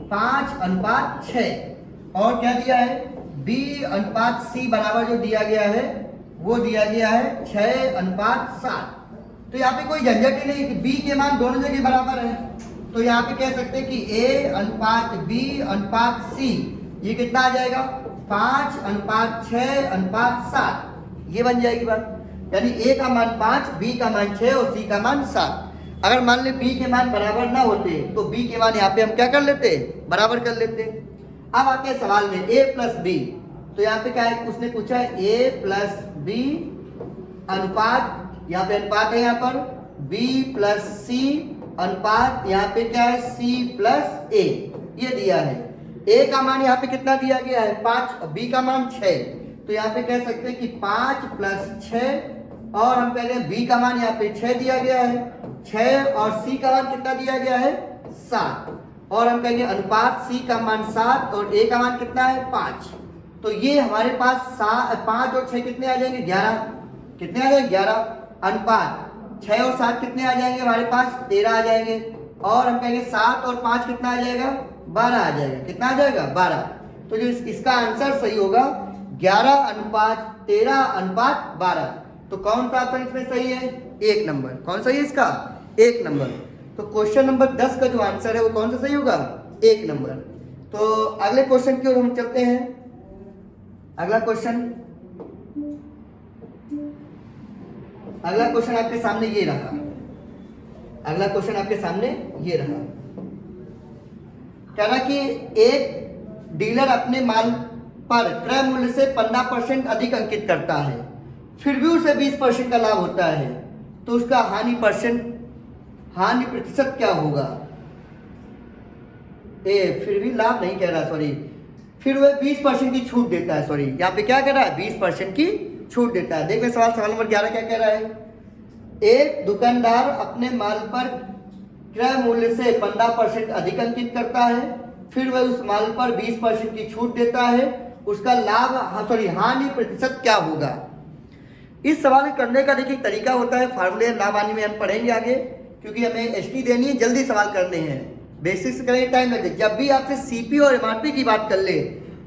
5:6। और क्या दिया है? बी अनुपात सी बराबर जो दिया गया है वो दिया गया है 6:7। तो यहाँ पे कोई झंझट ही नहीं कि बी के मान दोनों जगह बराबर है। तो यहाँ पे कह सकते हैं कि ए अनुपात बी अनुपात सी ये कितना आ जाएगा? 5:6:7। ये बन जाएगी बात। यानी ए का मान 5, बी का मान 6 और सी का मान 7। अगर मान ले बी के मान बराबर ना होते तो बी के मान यहाँ पे हम क्या कर लेते? बराबर कर लेते। अब आते हैं सवाल में ए प्लस बी। तो यहाँ पे क्या है? उसने पूछा है ए प्लस बी अनुपात, यहाँ पे अनुपात है यहाँ पर बी प्लस सी अनुपात, यहाँ पे क्या है? सी प्लस ए। ये दिया है। ए का मान यहाँ पे कितना दिया गया है? 5 और बी का मान 6। तो यहाँ पे कह सकते हैं कि 5 + 6 और हम कह रहे हैं बी का मान यहाँ पे 6 दिया गया है 6 और सी का मान कितना दिया गया है 7 और हम कहेंगे अनुपात सी का मान 7 और ए का मान कितना है 5। तो ये हमारे पास 5 और 6 कितने आ जाएंगे 11, कितने आ जाएंगे 11। अनुपात 6 और 7 कितने आ जाएंगे हमारे पास 13 आ जाएंगे और हम कहेंगे 7 और 5 कितना आ जाएगा 12 आ जाएगा, कितना आ जाएगा 12। तो जो इसका आंसर सही होगा 11:13:12। तो कौन सा ऑप्शन इसमें सही है 1 नंबर। कौन सही है इसका 1 नंबर। तो क्वेश्चन नंबर 10 का जो आंसर है वो कौन सा सही होगा 1 नंबर। तो अगले क्वेश्चन की ओर हम चलते हैं। अगला क्वेश्चन आपके सामने ये रहा। अगला क्वेश्चन आपके सामने ये रहा। कह रहा कि एक डीलर अपने माल पर क्रय मूल्य से 15% अधिक अंकित करता है, फिर भी उसे 20% का लाभ होता है, तो उसका हानि प्रतिशत क्या होगा। फिर भी लाभ नहीं कह रहा, सॉरी, फिर वह 20% की छूट देता है। सॉरी, यहाँ पे क्या कह रहा है 20% की छूट देता है। देखिए सवाल नंबर 11 क्या कह रहा है। एक दुकानदार अपने माल पर क्रय मूल्य से 15% अधिक अंकित करता है, फिर वह उस माल पर 20% की छूट देता है, उसका हानि प्रतिशत क्या होगा। इस सवाल करने का देखिए तरीका होता है, फार्मूले लाभ हानि में हम पढ़ेंगे आगे, क्योंकि हमें एसटी देनी है, जल्दी सवाल करने हैं, बेसिक्स करेंगे टाइम लगे। जब भी आपसे सीपी और एमआरपी की बात कर ले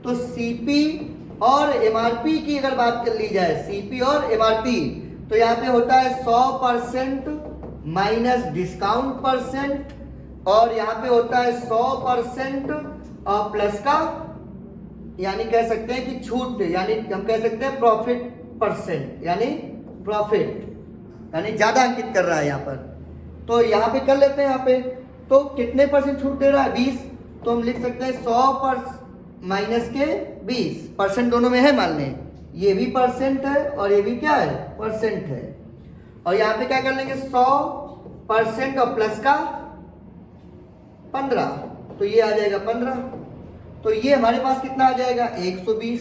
तो सीपी और एमआरपी की अगर बात कर ली जाए, सीपी और एमआरपी, तो यहाँ पे होता है 100% माइनस डिस्काउंट परसेंट और यहाँ पे होता है 100% और प्लस का यानी कह सकते हैं कि छूट, यानी हम कह सकते हैं प्रॉफिट परसेंट, यानी प्रॉफिट यानी ज्यादा अंकित कर रहा है यहाँ पर। तो यहाँ पे कर लेते हैं, यहाँ पे तो कितने परसेंट छूट दे रहा है 20, तो हम लिख सकते हैं 100 माइनस के 20, परसेंट दोनों में है, मान लें ये भी परसेंट है और ये भी क्या है परसेंट है। और यहाँ पे क्या कर लेंगे 100% और प्लस का 15, तो ये आ जाएगा 15। तो ये हमारे पास कितना आ जाएगा 120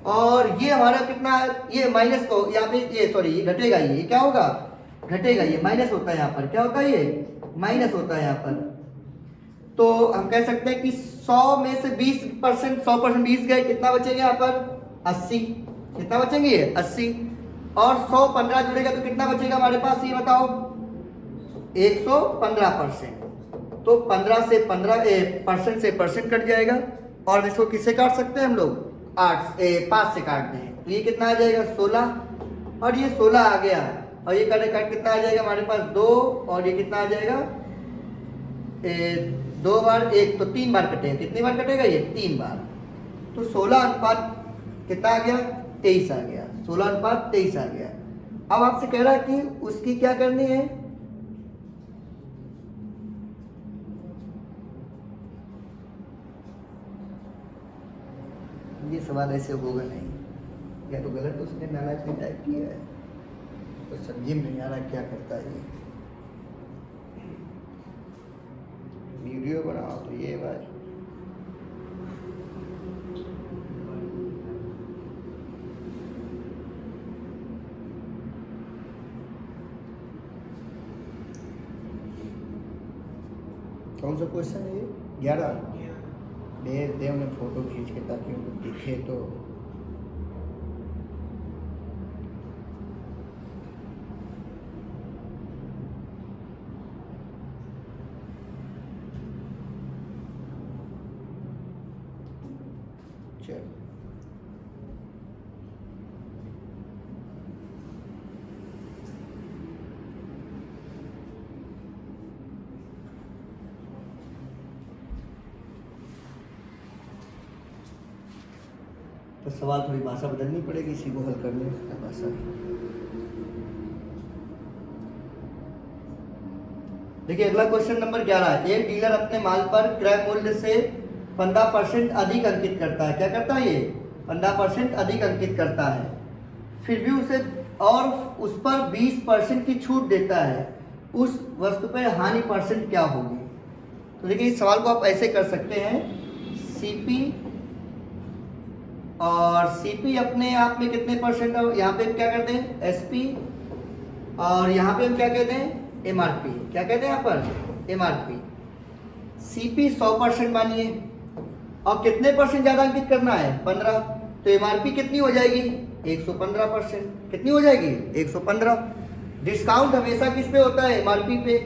और ये हमारा कितना है, ये माइनस को यहाँ पे ये सॉरी ये घटेगा, ये क्या होगा घटेगा, ये माइनस होता है यहाँ पर, क्या होता है ये माइनस होता है यहाँ पर। तो हम कह सकते हैं कि 100 में से 20%, 100% 20 गए, कितना बचेगा यहाँ पर 80, कितना बचेंगे ये 80 और 115 जुड़ेगा तो कितना बचेगा हमारे पास ये बताओ 115%। तो 15 से 15% से परसेंट कट जाएगा और इसको किससे काट सकते हैं हम लोग 5 से काट दें, तो ये कितना आ जाएगा 16 और ये 16 आ गया और ये कट कितना आ जाएगा हमारे पास 2 और ये कितना आ जाएगा 2 बार 1 तो 3 बार कटेगा, कितनी बार कटेगा ये 3 बार। तो 16 अनुपात कितना आ गया 23 आ गया, 16 अनुपात 23 आ गया। अब आपसे कह रहा है कि उसकी क्या करनी है, ये सवाल ऐसे होगा नहीं, या तो गलत उसने नालायक ने टाइप किया है, तो समझ में नहीं आ रहा क्या करता है ये। वीडियो बनाओ तो ये बात कौन सा क्वेश्चन है ये 11 भेज दे उन्हें फोटो खींच के ताकि उनको दिखे। तो चलो तो सवाल थोड़ी भाषा बदलनी पड़ेगी इसी को हल करने में। भाषा देखिए अगला क्वेश्चन नंबर 11, एक डीलर अपने माल पर क्रय मूल्य से 15% अधिक अंकित करता है। क्या करता है ये 15% अधिक अंकित करता है, फिर भी उसे और उस पर 20% की छूट देता है, उस वस्तु पर हानि परसेंट क्या होगी। तो देखिए इस सवाल को आप ऐसे कर सकते हैं, सीपी और सीपी अपने आप में कितने परसेंट है, यहाँ पे हम क्या करते हैं एसपी, और यहाँ पे हम क्या कहते हैं एमआरपी। क्या कहते हैं यहाँ पर एमआरपी। सीपी 100% मानिए, और कितने परसेंट ज्यादा अंकित करना है 15, तो एमआरपी कितनी हो जाएगी 115%। कितनी हो जाएगी 115। डिस्काउंट हमेशा किस पे होता है एमआरपी पे,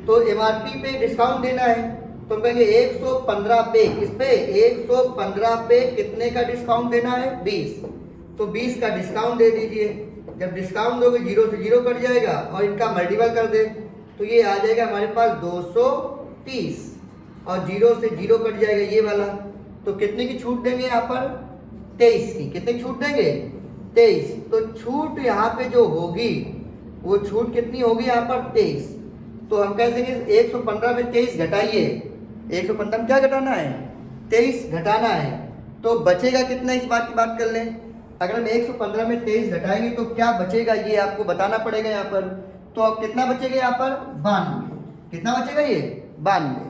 तो एमआरपी पे डिस्काउंट देना है तो हम कहेंगे 115 पे, किस पे 115 पे कितने का डिस्काउंट देना है 20, तो 20 का डिस्काउंट दे दीजिए। जब डिस्काउंट दोगे 0 से 0 कट जाएगा और इनका मल्टीपल कर दे तो ये आ जाएगा हमारे पास 230, और 0 से 0 कट जाएगा ये वाला, तो कितने की छूट देंगे यहाँ पर 23 की। कितने की छूट देंगे 23। तो छूट यहाँ पे जो होगी वो छूट कितनी होगी यहाँ पर 23, तो हम कह देंगे 115 में 23 घटाइए, 115 में क्या घटाना है 23 घटाना है, तो बचेगा कितना इस बात की बात कर लें। अगर हम 115 में 23 घटाएंगे तो क्या बचेगा ये आपको बताना पड़ेगा यहाँ पर। तो अब कितना बचेगा यहाँ पर 92। कितना बचेगा ये 92।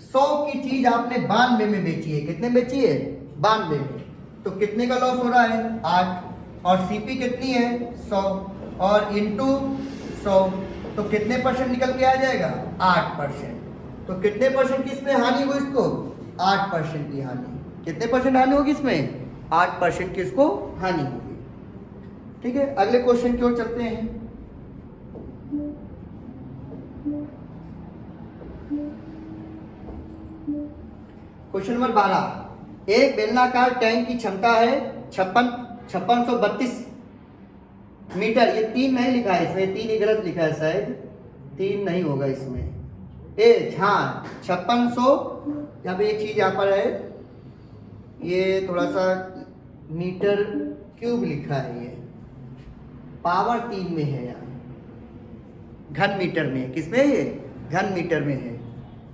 100 की चीज आपने 92 में बेची है, कितने बेची है 92 में, तो कितने का लॉस हो रहा है 8, और सीपी कितनी है 100 और इंटू 100, तो कितने परसेंट निकल के आ जाएगा 8%। तो कितने परसेंट किस में हानि हुई इसको 8% की हानि। कितने परसेंट हानि होगी इसमें 8% की इसको हानि होगी। ठीक है, अगले क्वेश्चन की ओर चलते हैं। Question number 12। एक बेलनाकार टैंक की क्षमता है 5632 मीटर। ये 3 नहीं लिखा है इसमें, 3 ही गलत लिखा है शायद, 3 नहीं होगा इसमें। हाँ 5600, यहाँ पे एक चीज यहाँ पर है, ये थोड़ा सा मीटर क्यूब लिखा है, ये पावर 3 में है यहाँ, घन मीटर में। किसमें है ये घन मीटर में है।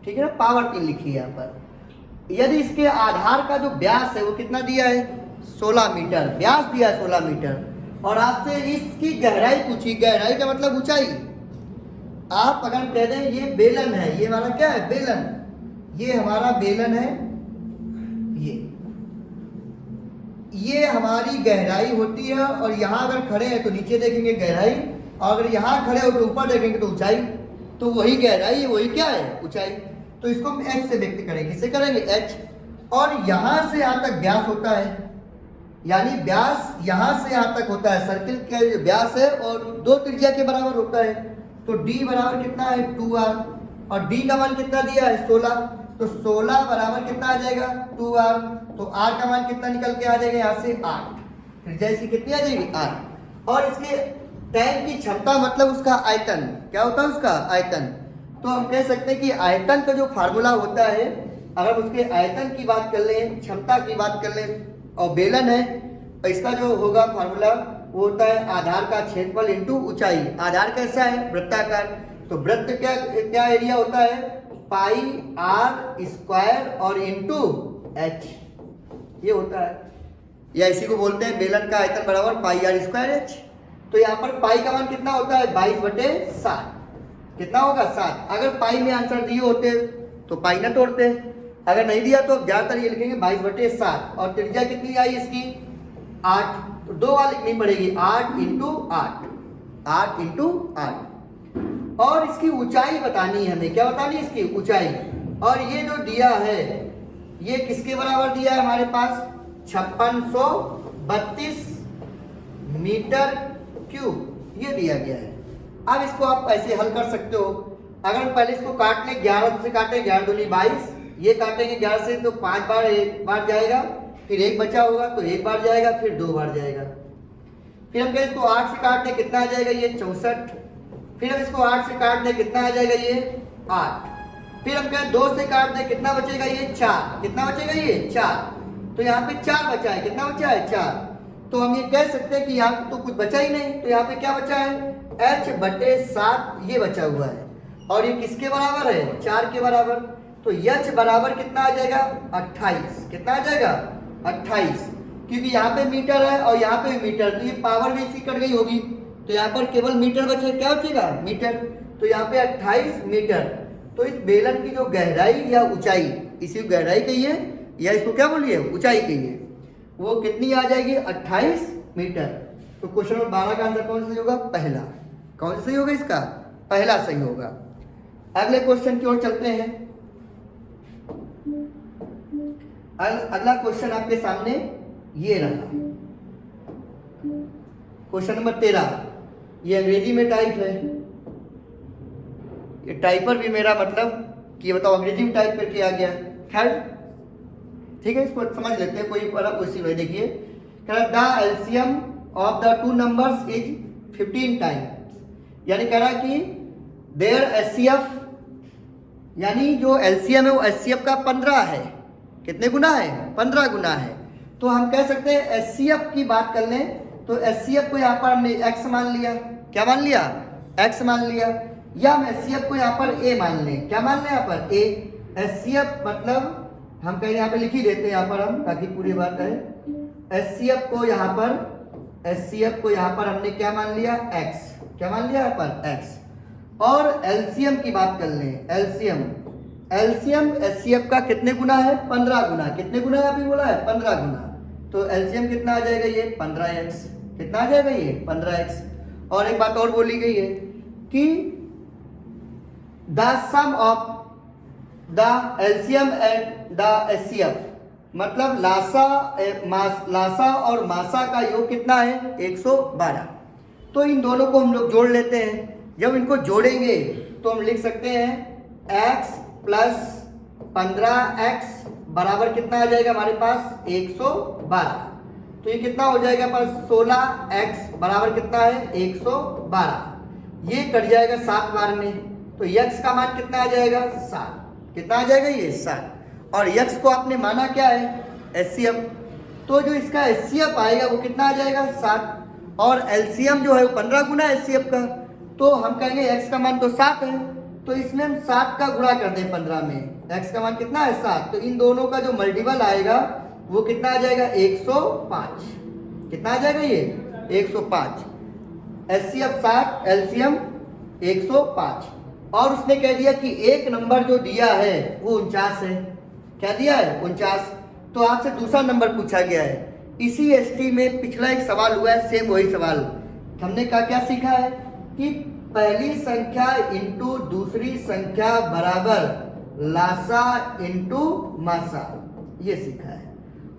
ठीक है ना, पावर 3 लिखी है यहाँ पर। यदि इसके आधार का जो व्यास है वो कितना दिया है 16 मीटर, व्यास दिया है 16 मीटर, और आपसे इसकी गहराई पूछी। गहराई का मतलब ऊंचाई। आप अगर कह दें ये बेलन है, ये हमारा क्या है बेलन, ये हमारा बेलन है, ये हमारी गहराई होती है, और यहाँ अगर खड़े हैं तो नीचे देखेंगे गहराई, और अगर यहाँ खड़े हो तो ऊपर देखेंगे तो ऊंचाई, तो वही गहराई है, वही क्या है ऊंचाई। तो इसको हम h से व्यक्त करेंगे। किससे करेंगे h, और यहाँ से यहाँ तक व्यास होता है, यानी व्यास यहाँ से यहाँ तक होता है, सर्किल का व्यास है और 2 त्रिज्या के बराबर होता है, तो d बराबर कितना है 2r, और d का मान कितना दिया है 16, तो 16 बराबर कितना आ जाएगा 2r, तो r का मान कितना निकल के आ जाएगा यहाँ से 8, त्रिज्या इसकी कितनी आ जाएगी 8। और इसके टैंक की क्षमता मतलब उसका आयतन, क्या होता है उसका आयतन, तो हम कह सकते हैं कि आयतन का जो फार्मूला होता है, अगर उसके आयतन की बात कर लें, क्षमता की बात कर लें, और बेलन है, तो इसका जो होगा फार्मूला वो होता है आधार का क्षेत्रफल इंटू ऊंचाई। आधार कैसा है वृत्ताकार, तो वृत्त क्या एरिया होता है पाई r स्क्वायर और इंटू h, ये होता है, या इसी को बोलते हैं बेलन का आयतन बराबर पाई r स्क्वायर h। तो यहाँ पर पाई का मान कितना होता है 22/7, कितना होगा 7। अगर पाई में आंसर दिए होते तो पाई ना तोड़ते, अगर नहीं दिया तो ज्यादातर ये लिखेंगे 22/7, और त्रिज्या कितनी आई इसकी 8, तो 2 बार लिखनी पड़ेगी 8 इंटू 8, 8 इंटू 8। और इसकी ऊंचाई बतानी है हमें, क्या बतानी है इसकी ऊंचाई, और ये जो दिया है ये किसके बराबर दिया है हमारे पास 5632 मीटर क्यूब, ये दिया गया है। अब इसको आप ऐसे हल कर सकते हो, अगर पहले इसको काट लें 11 से काटें, 11 दूनी 22, ये काटेंगे 11 से तो 5 बार, 1 बार जाएगा, फिर 1 बचा होगा तो 1 बार जाएगा, फिर 2 बार जाएगा। फिर हम कहें इसको 8 से काट दें, कितना आ जाएगा ये 64। फिर हम इसको 8 से काट दें, कितना आ जाएगा ये 8। फिर हम कहें 2 से काट दें, कितना बचेगा ये 4, कितना बचेगा ये 4, तो यहाँ पे 4 बचा है, कितना बचा है 4। तो हम ये कह सकते हैं कि यहाँ तो कुछ बचा ही नहीं, तो यहाँ पे क्या बचा है h/7 ये बचा हुआ है, और ये किसके बराबर है 4 के बराबर, तो h बराबर कितना आ जाएगा 28, कितना आ जाएगा 28, क्योंकि यहाँ पे मीटर है और यहाँ पे मीटर, तो ये पावर भी इसकी कट गई होगी, तो यहाँ पर केवल मीटर बचे, क्या बचेगा मीटर, तो यहाँ पे 28 मीटर। तो इस बेलन की जो गहराई या ऊंचाई, इसी गहराई कहिए या इसको क्या बोलिए ऊंचाई कहिए, वो कितनी आ जाएगी, 28 मीटर। तो क्वेश्चन नंबर 12 का आंसर कौन सा सही होगा, पहला। कौन सा सही होगा, इसका पहला सही होगा। अगले क्वेश्चन की ओर चलते हैं। अगला क्वेश्चन आपके सामने ये रहा, क्वेश्चन नंबर 13। ये अंग्रेजी में टाइप है, ये टाइपर भी मेरा मतलब कि बताओ अंग्रेजी में टाइप करके आ गया। खैर ठीक है, इसको समझ लेते हैं, कोई बड़ा उसी में। देखिए the LCM of the two numbers is 15 times, यानी कह रहा कि देयर एचसीएफ, यानी जो एलसीएम है वो एचसीएफ का 15 है। कितने गुना है, 15 गुना है। तो हम कह सकते हैं एचसीएफ की बात कर लें तो एचसीएफ को यहाँ पर हमने एक्स मान लिया। क्या मान लिया, एक्स मान लिया। या हम एचसीएफ को यहाँ पर ए मान लें। क्या मान लें यहाँ पर, ए। एचसीएफ मतलब हम कहीं यहाँ पे लिख ही देते हैं यहाँ पर हम, ताकि पूरी बात है। एचसीएफ को यहाँ पर हमने क्या मान लिया, एक्स। क्या मान लिया यहाँ पर, एक्स। और एलसीएम की बात कर लें, एलसीएम एचसीएफ का कितने गुना है, 15 गुना। कितने गुना है अभी बोला है, 15 गुना। तो एलसीएम कितना आ जाएगा, ये 15x। कितना आ जाएगा, ये 15x। और एक बात और बोली गई है कि the sum of the LCM and the HCF, मतलब लासा और मासा का योग कितना है, 112। तो इन दोनों को हम लोग जोड़ लेते हैं। जब इनको जोड़ेंगे तो हम लिख सकते हैं x प्लस 15x बराबर कितना आ जाएगा हमारे पास, 112। तो ये कितना हो जाएगा पर 16x बराबर कितना है, 112। ये कट जाएगा 7 बार में, तो x का मान कितना आ जाएगा, 7। कितना आ जाएगा, ये 7। और x को आपने माना क्या है, एचसीएफ। तो जो इसका एचसीएफ आएगा वो कितना आ जाएगा, 7। और एलसीएम जो है वो 15 गुना एचसीएफ का। तो हम कहेंगे x का मान तो 7 है, तो इसमें हम 7 का गुणा कर दें 15 में। x का मान कितना है, 7। तो इन दोनों का जो मल्टीपल आएगा वो कितना आ जाएगा, 105। कितना आ जाएगा, ये 105। HCF 7, LCM 105। और उसने कह दिया कि एक नंबर जो दिया है वो 49 है। क्या दिया है, 49। तो आपसे दूसरा नंबर पूछा गया है। इसी एसटी में पिछला एक सवाल हुआ है, सेम वही सवाल। हमने क्या सीखा है कि पहली संख्या इंटू दूसरी संख्या बराबर लासा इंटू मासा, ये सीखा है।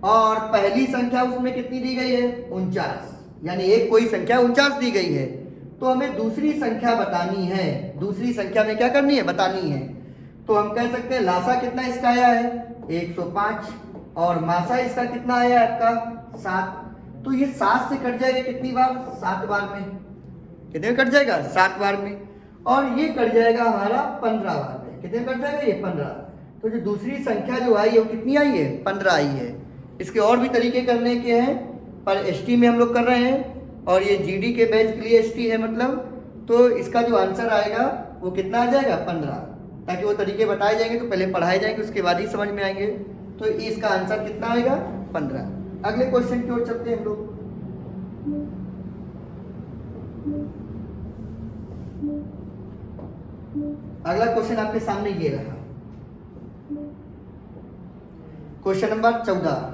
और पहली संख्या उसमें कितनी दी गई है, 49, यानी एक कोई संख्या 49 दी गई है। तो हमें दूसरी संख्या बतानी है, दूसरी संख्या में क्या करनी है, बतानी है। तो हम कह सकते हैं लासा कितना इसका आया है, 105। और मासा इसका कितना आया है आपका, 7। तो ये 7 से कट जाएगा कितनी बार, 7 बार में। कितने में कट जाएगा, 7 बार में। और ये कट जाएगा हमारा 15 बार में। कितने में कट जाएगा, ये 15। तो जो दूसरी संख्या जो आई है वो कितनी आई है, 15 आई है। इसके और भी तरीके करने के हैं, पर एसटी में हम लोग कर रहे हैं। और ये जीडी के बैच के लिए एसटी है मतलब। तो इसका जो आंसर आएगा वो कितना आ जाएगा, 15। ताकि वो तरीके बताए जाएंगे तो पहले पढ़ाए जाएंगे, उसके बाद ही समझ में आएंगे। तो इसका आंसर कितना आएगा, 15। अगले क्वेश्चन की ओर चलते हैं हम लोग। अगला क्वेश्चन आपके सामने ये रहा, क्वेश्चन नंबर 14।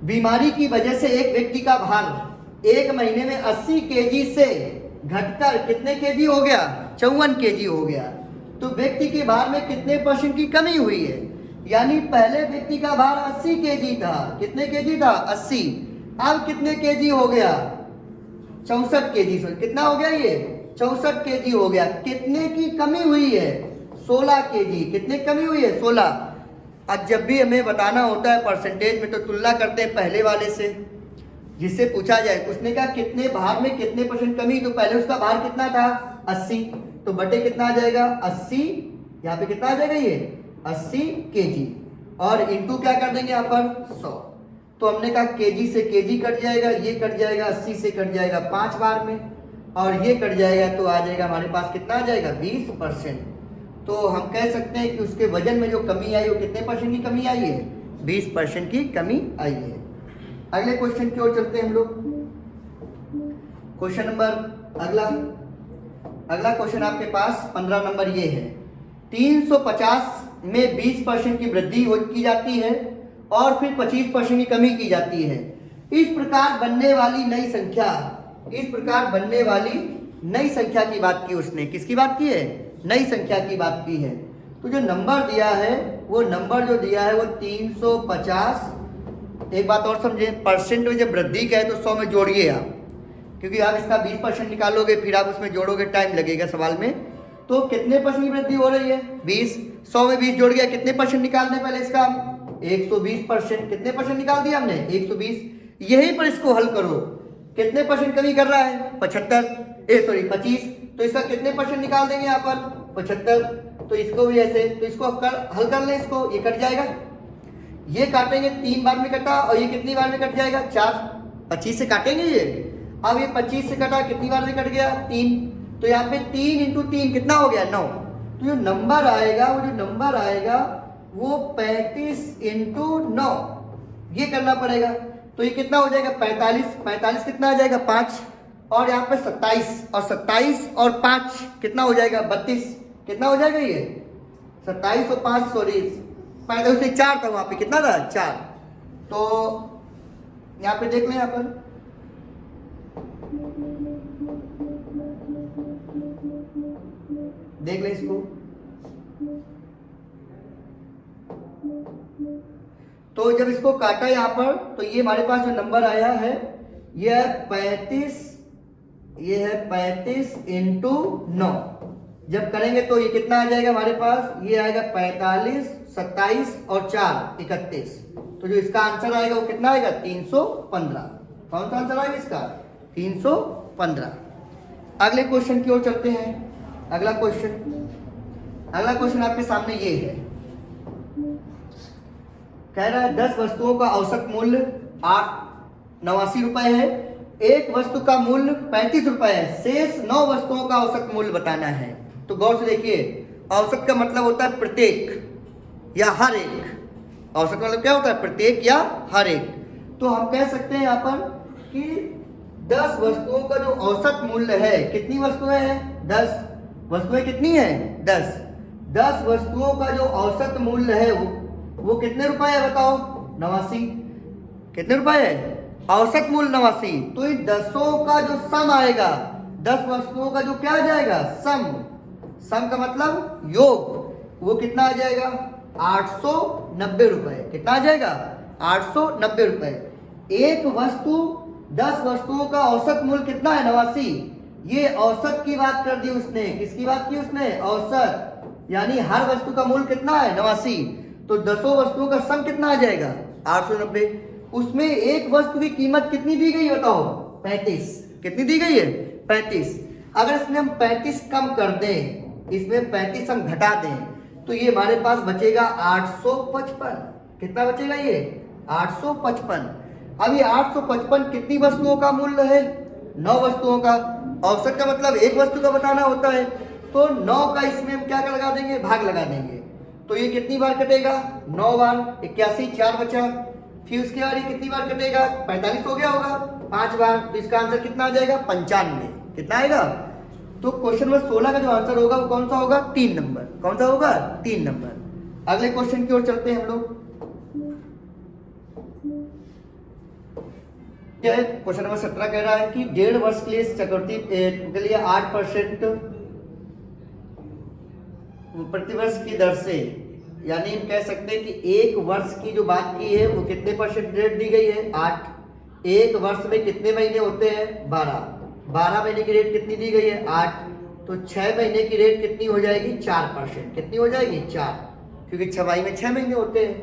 बीमारी की वजह से एक व्यक्ति का भार 1 महीने में 80 केजी से घटकर कितने केजी हो गया, 54 केजी हो गया। तो व्यक्ति के भार में कितने % की कमी हुई है। यानी पहले व्यक्ति का भार 80 केजी था। कितने केजी था, 80। अब कितने केजी हो गया, 64 केजी। कितना हो गया, ये 64 केजी हो गया। कितने की कमी हुई है, 16 केजी। कितने कमी हुई है, 16। अब जब भी हमें बताना होता है परसेंटेज में तो तुलना करते हैं पहले वाले से, जिससे पूछा जाए। उसने कहा कितने भार में कितने % कमी, तो पहले उसका भार कितना था, 80। तो बटे कितना आ जाएगा, 80। यहाँ पे कितना आ जाएगा, ये 80 केजी। और इंटू क्या कर देंगे यहाँ पर, 100। तो हमने कहा केजी से केजी कट जाएगा, ये कट जाएगा, 80 से कट जाएगा 5 बार में, और ये कट जाएगा तो आ जाएगा हमारे पास कितना आ जाएगा, 20%। तो हम कह सकते हैं कि उसके वजन में जो कमी आई वो कितने % की कमी आई है, 20% की कमी आई है। अगले क्वेश्चन की ओर चलते हैं हम लोग। क्वेश्चन नंबर अगला क्वेश्चन आपके पास 15 नंबर ये है। 350 में 20% की वृद्धि की जाती है और फिर 25% की कमी की जाती है। इस प्रकार बनने वाली नई संख्या की बात की उसने। किसकी बात की है? नई संख्या की बात की है। तो जो नंबर दिया है वो 350। एक बात और समझे, परसेंट में जब वृद्धि का है तो 100 में जोड़िए आप, क्योंकि आप इसका 20% निकालोगे फिर आप उसमें जोड़ोगे, टाइम लगेगा सवाल में। तो कितने परसेंट की वृद्धि हो रही है? 20। 100 में 20 जोड़ गया, कितने परसेंट निकालने पहले इसका? 120%। कितने परसेंट निकाल दिया हमने? 120। यहीं पर इसको हल करो। कितने परसेंट कमी कर रहा है? 25। तो इसका कितने परसेंट निकाल देंगे यहाँ पर? 75। तो इसको भी ऐसे, तो इसको हल कर लें, इसको ये कट जाएगा, ये काटेंगे 3 बार में कटा, और ये कितनी बार में कट जाएगा? 4। 25 से काटेंगे ये। अब ये 25 से कटा, कितनी बार में कट गया? 3। तो यहाँ पे 3 × 3 कितना हो गया? 9। तो जो नंबर आएगा वो 35 × 9 ये करना पड़ेगा। तो ये कितना हो जाएगा? 45 कितना आ जाएगा? 5। और यहाँ पे 27 और 5 कितना हो जाएगा? 32। कितना हो जाएगा ये? 27 और 5 सॉरी 45 से 4 था वहां पे, कितना था? 4। तो यहाँ पे देख लें, यहाँ पर देख लें इसको। तो जब इसको काटा यहाँ पर, तो ये हमारे पास जो नंबर आया है ये है 35 × 9। जब करेंगे तो ये कितना आ जाएगा हमारे पास? ये आएगा 45, 27 और 4 31। तो जो इसका आंसर आएगा वो कितना आएगा? 315। कौन सा आंसर आएगा इसका? 315। अगले क्वेश्चन की ओर चलते हैं। अगला क्वेश्चन आपके सामने ये है। कह रहा है 10 वस्तुओं का औसत मूल्य 89 रुपए है, एक वस्तु का मूल्य 35 रुपए है, शेष 9 वस्तुओं का औसत मूल्य बताना है। तो गौर से देखिए, औसत का मतलब होता है प्रत्येक या हर एक। औसत का मतलब क्या होता है? प्रत्येक या हर एक। तो हम कह सकते हैं यहाँ पर कि 10 वस्तुओं का जो औसत मूल्य है, कितनी वस्तुएं हैं? 10 वस्तुएं। कितनी है? 10। 10 वस्तुओं का जो औसत मूल्य है वो कितने रुपए है बताओ? 89। कितने रुपए है? औसत मूल्य 89। तो इन 10 का जो सम आएगा, 10 वस्तुओं का जो क्या आ जाएगा? सम का मतलब योग, वो कितना आ जाएगा? 890 रुपए। कितना आ जाएगा? 890 रुपए। एक वस्तु 10 वस्तुओं का औसत मूल्य कितना है? 89। ये औसत की बात कर दी उसने। किसकी बात की उसने? औसत। यानी हर वस्तु का मूल्य कितना है? 89। तो 10 वस्तुओं का सम कितना आ जाएगा? 890। उसमें एक वस्तु की कीमत कितनी दी गई बताओ? 35। कितनी दी गई है? 35। अगर इसमें हम 35 कम कर दें, इसमें 35 हम घटा दें, तो ये हमारे पास बचेगा 855। कितना बचेगा ये? 855। अब ये 855 कितनी वस्तुओं का मूल्य है? 9 वस्तुओं का। औसत का मतलब एक वस्तु का बताना होता है, तो 9 का इसमें हम क्या लगा देंगे? भाग लगा देंगे। तो ये कितनी बार कटेगा? 9 बार। 81, 4 बचा। फिर उसके बाद ये कितनी बार कटेगा? 45 हो गया होगा 5 बार। तो इसका आंसर कितना आ जाएगा? 95। कितना आएगा? तो क्वेश्चन नंबर 16 का जो आंसर होगा वो कौन सा होगा? 3 नंबर। कौन सा होगा? 3 नंबर। अगले क्वेश्चन की ओर चलते हैं हम लोग। क्या है? क्वेश्चन नंबर 17 कह रहा है कि 1.5 वर्ष के लिए चक्रवृद्धि के लिए 8% प्रतिवर्ष की दर से, यानी हम कह सकते हैं कि 1 वर्ष की जो बात की है वो कितने परसेंट रेट दी गई है? 8। 1 वर्ष में कितने महीने होते हैं? 12। 12 महीने की रेट कितनी दी गई है? 8। तो 6 महीने की रेट कितनी हो जाएगी? 4%। कितनी हो जाएगी? 4, क्योंकि छमाही में 6 महीने होते हैं।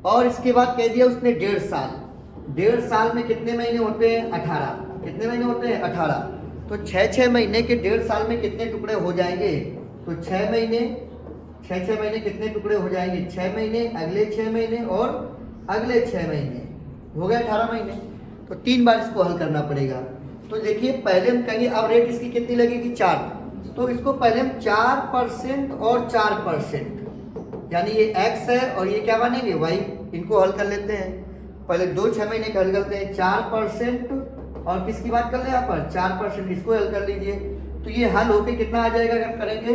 और इसके बाद कह दिया उसने 1.5 साल। 1.5 साल में कितने महीने होते हैं? 18। कितने महीने होते हैं? 18। तो 6 महीने के 1.5 साल में कितने टुकड़े हो जाएंगे? तो 6 महीने कितने टुकड़े हो जाएंगे? 6 महीने, अगले 6 महीने और अगले 6 महीने, हो गए 18 महीने। तो 3 बार इसको हल करना पड़ेगा। तो देखिए, पहले हम कहेंगे अब रेट इसकी कितनी लगेगी? 4। तो इसको पहले हम 4% और 4%, यानी ये x है और ये क्या बनेंगे? y। इनको हल कर लेते हैं। पहले 6 महीने का हल करते हैं। 4% और किसकी बात कर ले यहाँ पर? 4%। इसको हल कर लीजिए। तो ये हल होके कितना आ जाएगा अगर करेंगे?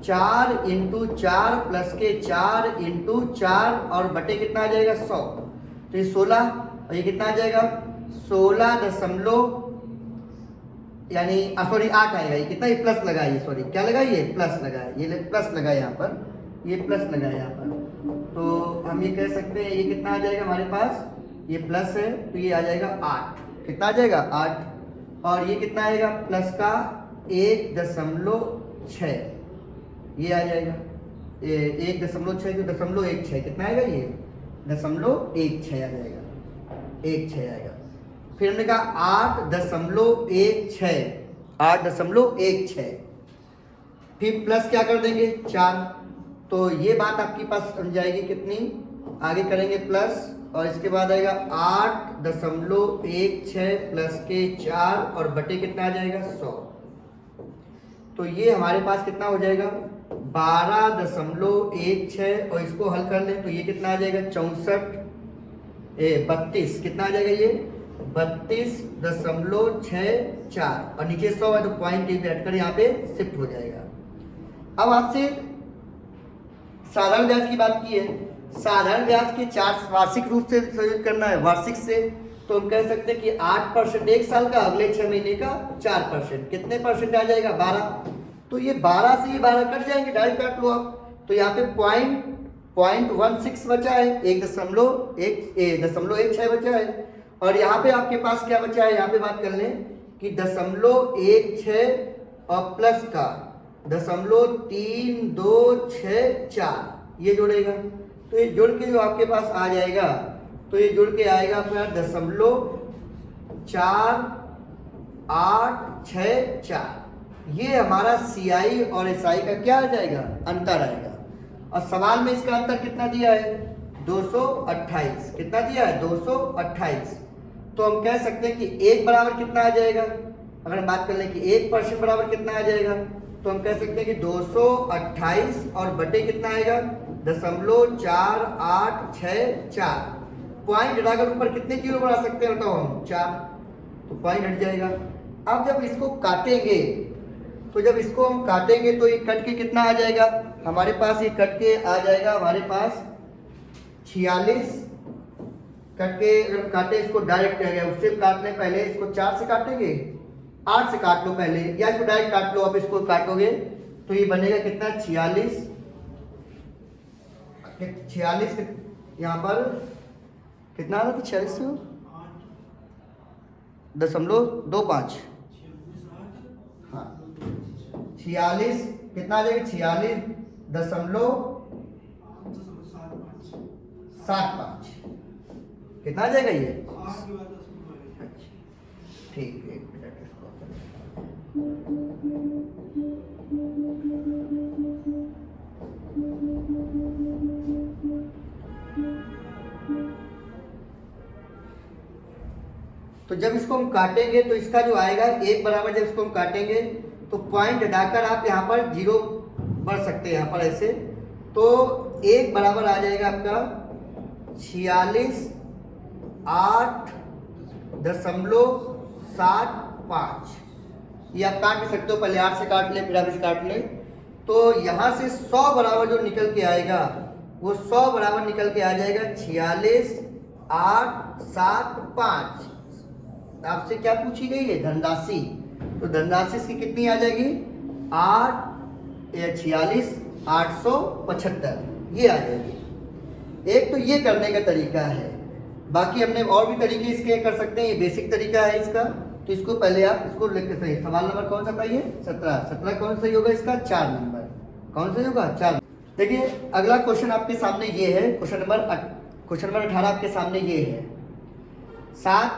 4 इंटू 4 प्लस के 4 इंटू 4 और बटे कितना आ जाएगा 100। तो ये 16 और ये कितना आ जाएगा 16 दशमलव यानी सॉरी 8 आएगा। ये कितना, ये प्लस लगा, ये सॉरी क्या लगा, ये प्लस लगा, ये प्लस लगा यहाँ पर, ये प्लस लगा यहाँ पर। तो हम ये कह सकते हैं ये कितना आ जाएगा हमारे पास, ये प्लस है तो ये आ जाएगा 8। कितना आ जाएगा 8। और ये कितना आएगा प्लस का 1.6 ये आ जाएगा, ये 1.6 जो 0.16 कितना आएगा, ये 0.16 आ जाएगा, 16 आएगा। फिर हमने कहा 8.16, 8.16 फिर प्लस क्या कर देंगे 4। तो ये बात आपके पास समझ जाएगी कितनी, आगे करेंगे प्लस और इसके बाद आएगा 8.16 प्लस के 4 और बटे कितना आ जाएगा 100। तो ये हमारे पास कितना हो जाएगा 12.16 और इसको हल कर लें तो ये कितना आ जाएगा 32 कितना आ जाएगा ये 32.64 और नीचे 100 है तो पॉइंट हटकर यहाँ पे शिफ्ट हो जाएगा। अब आपसे साधारण ब्याज की बात की है, साधारण ब्याज के 4 वार्षिक रूप से संयोजित करना है वार्षिक से, तो हम कह सकते हैं कि 8% एक साल का, अगले 6 महीने का 4%, कितने परसेंट आ जाएगा 12। तो ये 12 से ये 12 कट जाएंगे, डायरेक्ट काट लो आप। तो यहाँ पे 0.16 बचा है, 1.16 बचा है। और यहाँ पे आपके पास क्या बचा है, यहाँ पे बात कर लें कि 0.16 और प्लस का 0.3264 ये जोड़ेगा। तो ये जुड़ के जो आपके पास आ जाएगा तो ये जुड़ के आएगा अपना 0.4864। ये हमारा CI और SI का क्या आ जाएगा, अंतर आएगा। और सवाल में इसका अंतर कितना दिया है 228, कितना दिया है 228। तो हम कह सकते हैं कि 1 बराबर कितना आ जाएगा, अगर हम बात कर लें कि 1% बराबर कितना आ जाएगा तो हम कह सकते हैं कि 228 और बटे कितना आएगा 0.4864। पॉइंट हटाकर ऊपर कितने जीरो बढ़ा सकते हैं बताओ हम 4, तो पॉइंट हट जाएगा। अब जब इसको काटेंगे तो जब इसको हम काटेंगे तो ये कट के कितना आ जाएगा हमारे पास, ये कट के आ जाएगा हमारे पास 46। कट के अगर काटे इसको डायरेक्ट आ गया, उससे काटने पहले इसको 4 से काटेंगे, 8 से काट लो पहले या इसको डायरेक्ट काट लो। अब इसको काटोगे तो ये बनेगा कितना 46 यहाँ पर कितना आ रहा था 46.25 हाँ 46 कितना आ जाएगा 46.75 कितना आ जाएगा ये ठीक है। 1 मिनट इसको तो जब इसको हम काटेंगे तो इसका जो आएगा 1 बराबर, जब इसको हम काटेंगे तो पॉइंट हटाकर आप यहाँ पर 0 बढ़ सकते हैं यहाँ पर ऐसे, तो 1 बराबर आ जाएगा आपका 46.875। ये आप काट भी सकते हो, पहले 8 से काट ले फिर आप इसे काट ले। तो यहाँ से 100 बराबर जो निकल के आएगा वो 100 बराबर निकल के आ जाएगा 46.875। आपसे क्या पूछी गई है धनराशि, तो धनराशि इसकी कितनी आ जाएगी 46,875 ये आ जाएगी। एक तो ये करने का तरीका है, बाकी हमने और भी तरीके इसके कर सकते हैं, ये बेसिक तरीका है इसका। तो इसको पहले आप इसको लिख सही, सवाल नंबर कौन सा था ये 17 कौन सही होगा इसका 4 नंबर, कौन सही होगा 4। देखिए अगला क्वेश्चन आपके सामने ये है, क्वेश्चन नंबर 18 आपके सामने ये है 7,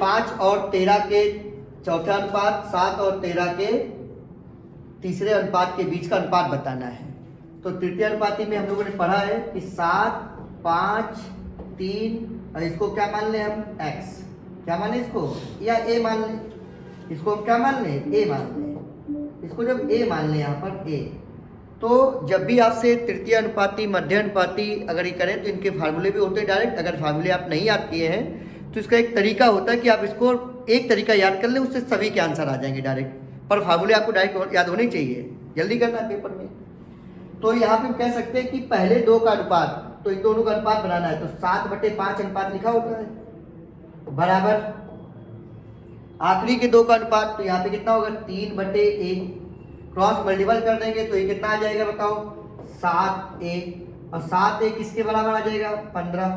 5 और 13 के चौथा अनुपात, 7 और 13 के तीसरे अनुपात के बीच का अनुपात बताना है। तो तृतीय अनुपाती में हम लोगों ने पढ़ा है कि 7, 5, 3 और इसको क्या मान लें हम x, क्या माने इसको या a मान लें, इसको हम क्या मान लें a मान लें, इसको जब a मान लें यहाँ पर a, तो जब भी आपसे तृतीय अनुपाती मध्य अनुपाती अगर ये करें तो इनके फार्मूले भी होते हैं डायरेक्ट। अगर फार्मूले आप नहीं याद किए हैं तो इसका एक तरीका होता है कि आप इसको एक तरीका याद कर लें, उससे सभी के आंसर आ जाएंगे डायरेक्ट। पर फार्मूले आपको डायरेक्ट याद होने चाहिए, जल्दी करना है पेपर में। तो यहाँ पे हम कह सकते हैं कि पहले दो का अनुपात, तो इन दोनों का अनुपात बनाना है, तो 7/5 अनुपात लिखा होता है, बराबर आखिरी के दो का अनुपात, तो यहाँ पे कितना होगा 3/1, क्रॉस मल्टीपल कर देंगे तो ये कितना आ जाएगा बताओ 7a, और 7a किसके बराबर आ जाएगा 15,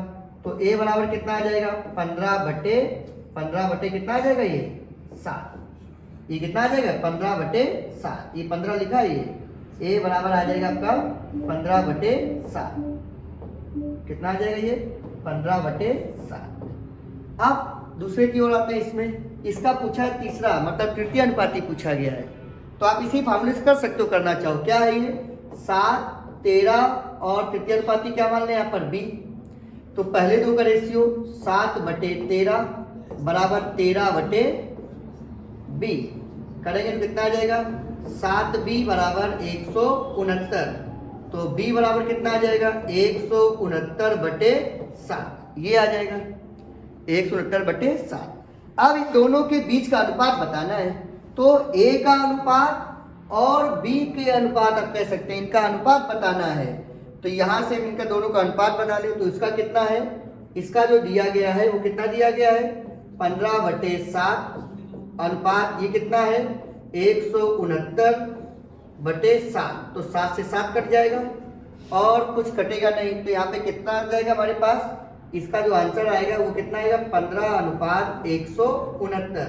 तो a बराबर कितना आ जाएगा 15/15 कितना आ जाएगा ये 7, ये कितना आ जाएगा 15/7, ये 15 लिखा है, ये a बराबर आ जाएगा आपका 15/7, कितना आ जाएगा ये 15/7। अब दूसरे की ओर आते हैं, इसमें इसका पूछा है तीसरा, मतलब तृतीय अनुपाती पूछा गया है, तो आप इसी फार्मूले से कर सकते हो, करना चाहो क्या है ये 7, 13 और तृतीय अनुपाती क्या मान लें यहाँ पर b, तो पहले दो का रेशियो 7/13 बराबर 13/b करेंगे तो कितना आ जाएगा 7b बराबर 169, तो b बराबर कितना आ जाएगा 169/7, ये आ जाएगा 169/7। अब इन दोनों के बीच का अनुपात बताना है, तो a का अनुपात और b के अनुपात आप कह सकते हैं, इनका अनुपात बताना है, तो यहां से इनका दोनों का अनुपात बना ले, तो इसका कितना है, इसका जो दिया गया है वो कितना दिया गया है 15/7 अनुपात, ये कितना है 169/7, तो 7 से 7 कट जाएगा और कुछ कटेगा नहीं, तो यहाँ पे कितना आ जाएगा हमारे पास, इसका जो आंसर आएगा वो कितना आएगा 15/169,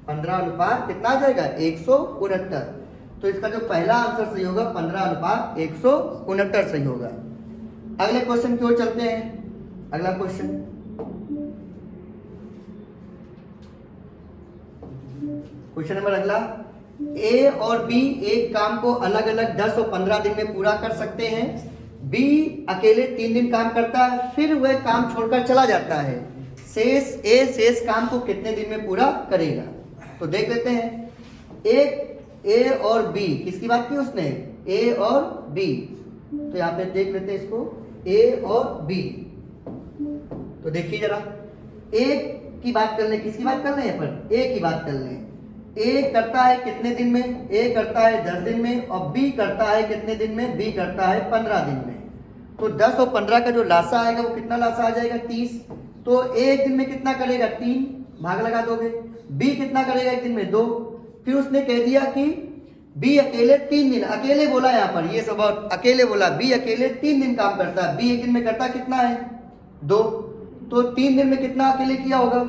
15 कितना आ जाएगा 169, तो इसका जो पहला आंसर सही होगा 15/169 सही होगा। अगले क्वेश्चन की ओर चलते हैं, अगला क्वेश्चन नंबर अगला, ए और बी एक काम को अलग अलग 10 और 15 दिन में पूरा कर सकते हैं, बी अकेले 3 दिन काम करता है, फिर वह काम छोड़कर चला जाता है, शेष काम को कितने दिन में पूरा करेगा। तो देख लेते हैं, एक ए और बी, किसकी बात की उसने ए और बी, तो यहाँ पे देख लेते हैं इसको ए और बी, तो देखिए जरा ए की बात कर लें, किसकी बात कर रहे हैं यहाँ पर ए की बात कर लें, ए करता है कितने दिन में, ए करता है 10 दिन में, और बी करता है कितने दिन में, बी करता है 15 दिन में, तो 10 और 15 का जो लासा आएगा वो कितना लासा आ जाएगा 30, तो ए एक दिन में कितना करेगा 3, भाग लगा दोगे, बी कितना करेगा एक दिन में 2, फिर उसने कह दिया कि बी अकेले 3 दिन, अकेले बोला यहाँ पर, ये सब अकेले बोला, बी अकेले 3 दिन काम करता है, बी एक दिन में करता कितना है 2, तो 3 दिन में कितना अकेले किया होगा,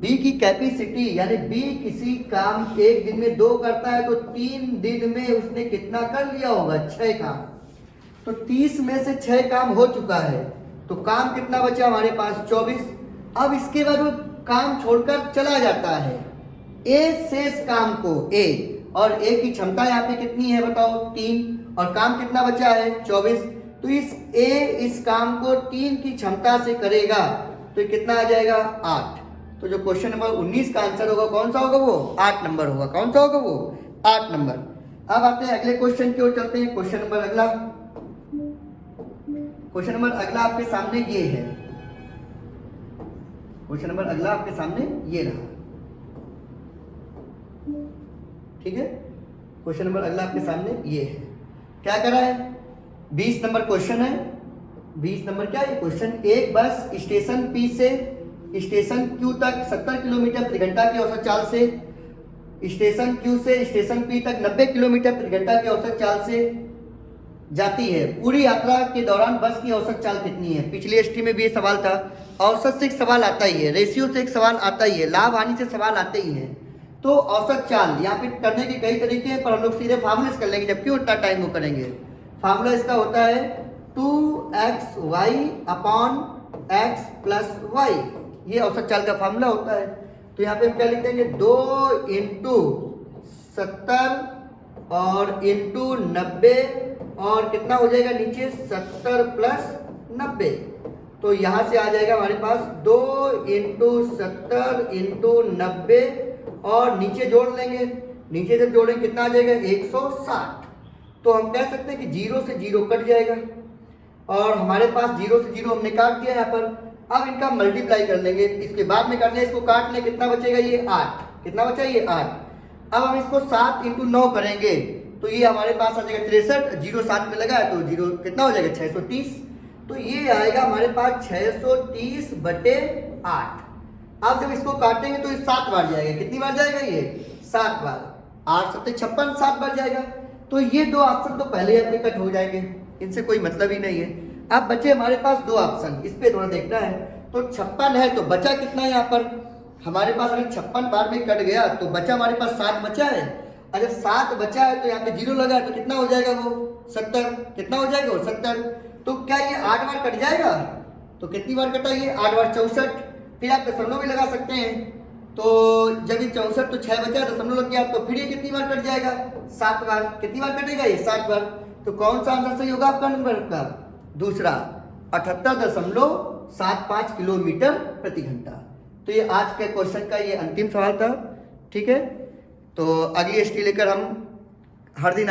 बी की कैपेसिटी यानी बी किसी काम एक दिन में 2 करता है, तो 3 दिन में उसने कितना कर लिया होगा 6 काम, तो 30 में से 6 काम हो चुका है, तो काम कितना बचा हमारे पास 24। अब इसके बाद वो काम छोड़कर चला जाता है, ए शेष काम को ए, और ए की क्षमता यहाँ पे कितनी है बताओ 3, और काम कितना बचा है 24, तो इस काम को 3 की क्षमता से करेगा, तो ये कितना आ जाएगा 8, तो जो क्वेश्चन नंबर 19 का आंसर होगा कौन सा होगा वो 8 नंबर होगा, कौन सा होगा वो 8 नंबर। अब आते हैं अगले क्वेश्चन की ओर चलते हैं, क्वेश्चन नंबर अगला आपके सामने ये है, क्वेश्चन नंबर अगला आपके सामने ये रहा, ठीक है, क्वेश्चन नंबर अगला आपके सामने ये है, क्या करा है 20 नंबर क्वेश्चन है, 20 नंबर क्या है क्वेश्चन, एक बस स्टेशन पी से स्टेशन क्यू तक 70 किलोमीटर प्रति घंटा की औसत चाल से, स्टेशन क्यू से स्टेशन पी तक 90 किलोमीटर प्रति घंटा की औसत चाल से जाती है, पूरी यात्रा के दौरान बस की औसत चाल कितनी है। पिछली एसटी में भी ये सवाल था, औसत से एक सवाल आता ही है, रेशियो से एक सवाल आता ही है, लाभ हानि से सवाल आते ही है, तो औसत चाल यहाँ पे करने के कई तरीके हैं, पर हम लोग सीधे फार्मूले से कर लेंगे, जब क्यों उतना टाइम वो करेंगे। फार्मूला इसका होता है 2xy/x + y, ये औसत चाल का फार्मूला होता है। तो यहाँ पे हम क्या लिख देंगे 2 × 70 और × 90 और कितना हो जाएगा नीचे 70 + 90, तो यहाँ से आ जाएगा हमारे पास 2 × 70 × 90 और नीचे जोड़ लेंगे, नीचे जब जोड़ेंगे कितना आ जाएगा 160, तो हम कह सकते हैं कि 0 से 0 कट जाएगा, और हमारे पास 0 से 0 हमने काट दिया यहाँ पर। अब इनका मल्टीप्लाई कर लेंगे, इसके बाद में करना है, इसको काट लें, कितना बचेगा ये 8, कितना बचा ये 8, अब हम इसको 7 × 9 करेंगे तो ये हमारे पास आ जाएगा 63, 0 7 में लगा है तो 0 कितना हो जाएगा 630। तो ये आएगा हमारे पास 630/8। अब जब इसको काटेंगे तो ये 7 बार जाएगा। कितनी बार जाएगा ये 7 बार। 8 7 56 7 बार जाएगा। तो ये दो ऑप्शन तो पहले ही अपने कट हो जाएंगे, इनसे कोई मतलब ही नहीं है। अब बचे हमारे पास दो ऑप्शन, इस पे थोड़ा देखना है। तो 56 है तो बचा कितना यहाँ पर हमारे पास, अगर 56 बार में कट गया तो बचा हमारे पास 7 बचा है। अगर 7 बचा है तो यहाँ पे 0 लगा तो कितना हो जाएगा वो 70। कितना हो जाएगा वो 70। तो क्या ये 8 बार कट जाएगा? तो कितनी बार कटा ये 8 बार 64। फिर आप दशमलव भी लगा सकते हैं। तो जब ये 64 तो 6 बचा दशमलव लग गया तो फिर ये कितनी बार कट जाएगा 7 बार। कितनी बार कटेगा ये 7 बार। तो कौन सा आंसर सही होगा आपका नंबर का? दूसरा 78.75 किलोमीटर प्रति घंटा। तो ये आज के क्वेश्चन का ये अंतिम सवाल था। ठीक है, तो अगली एसटी लेकर हम हर दिन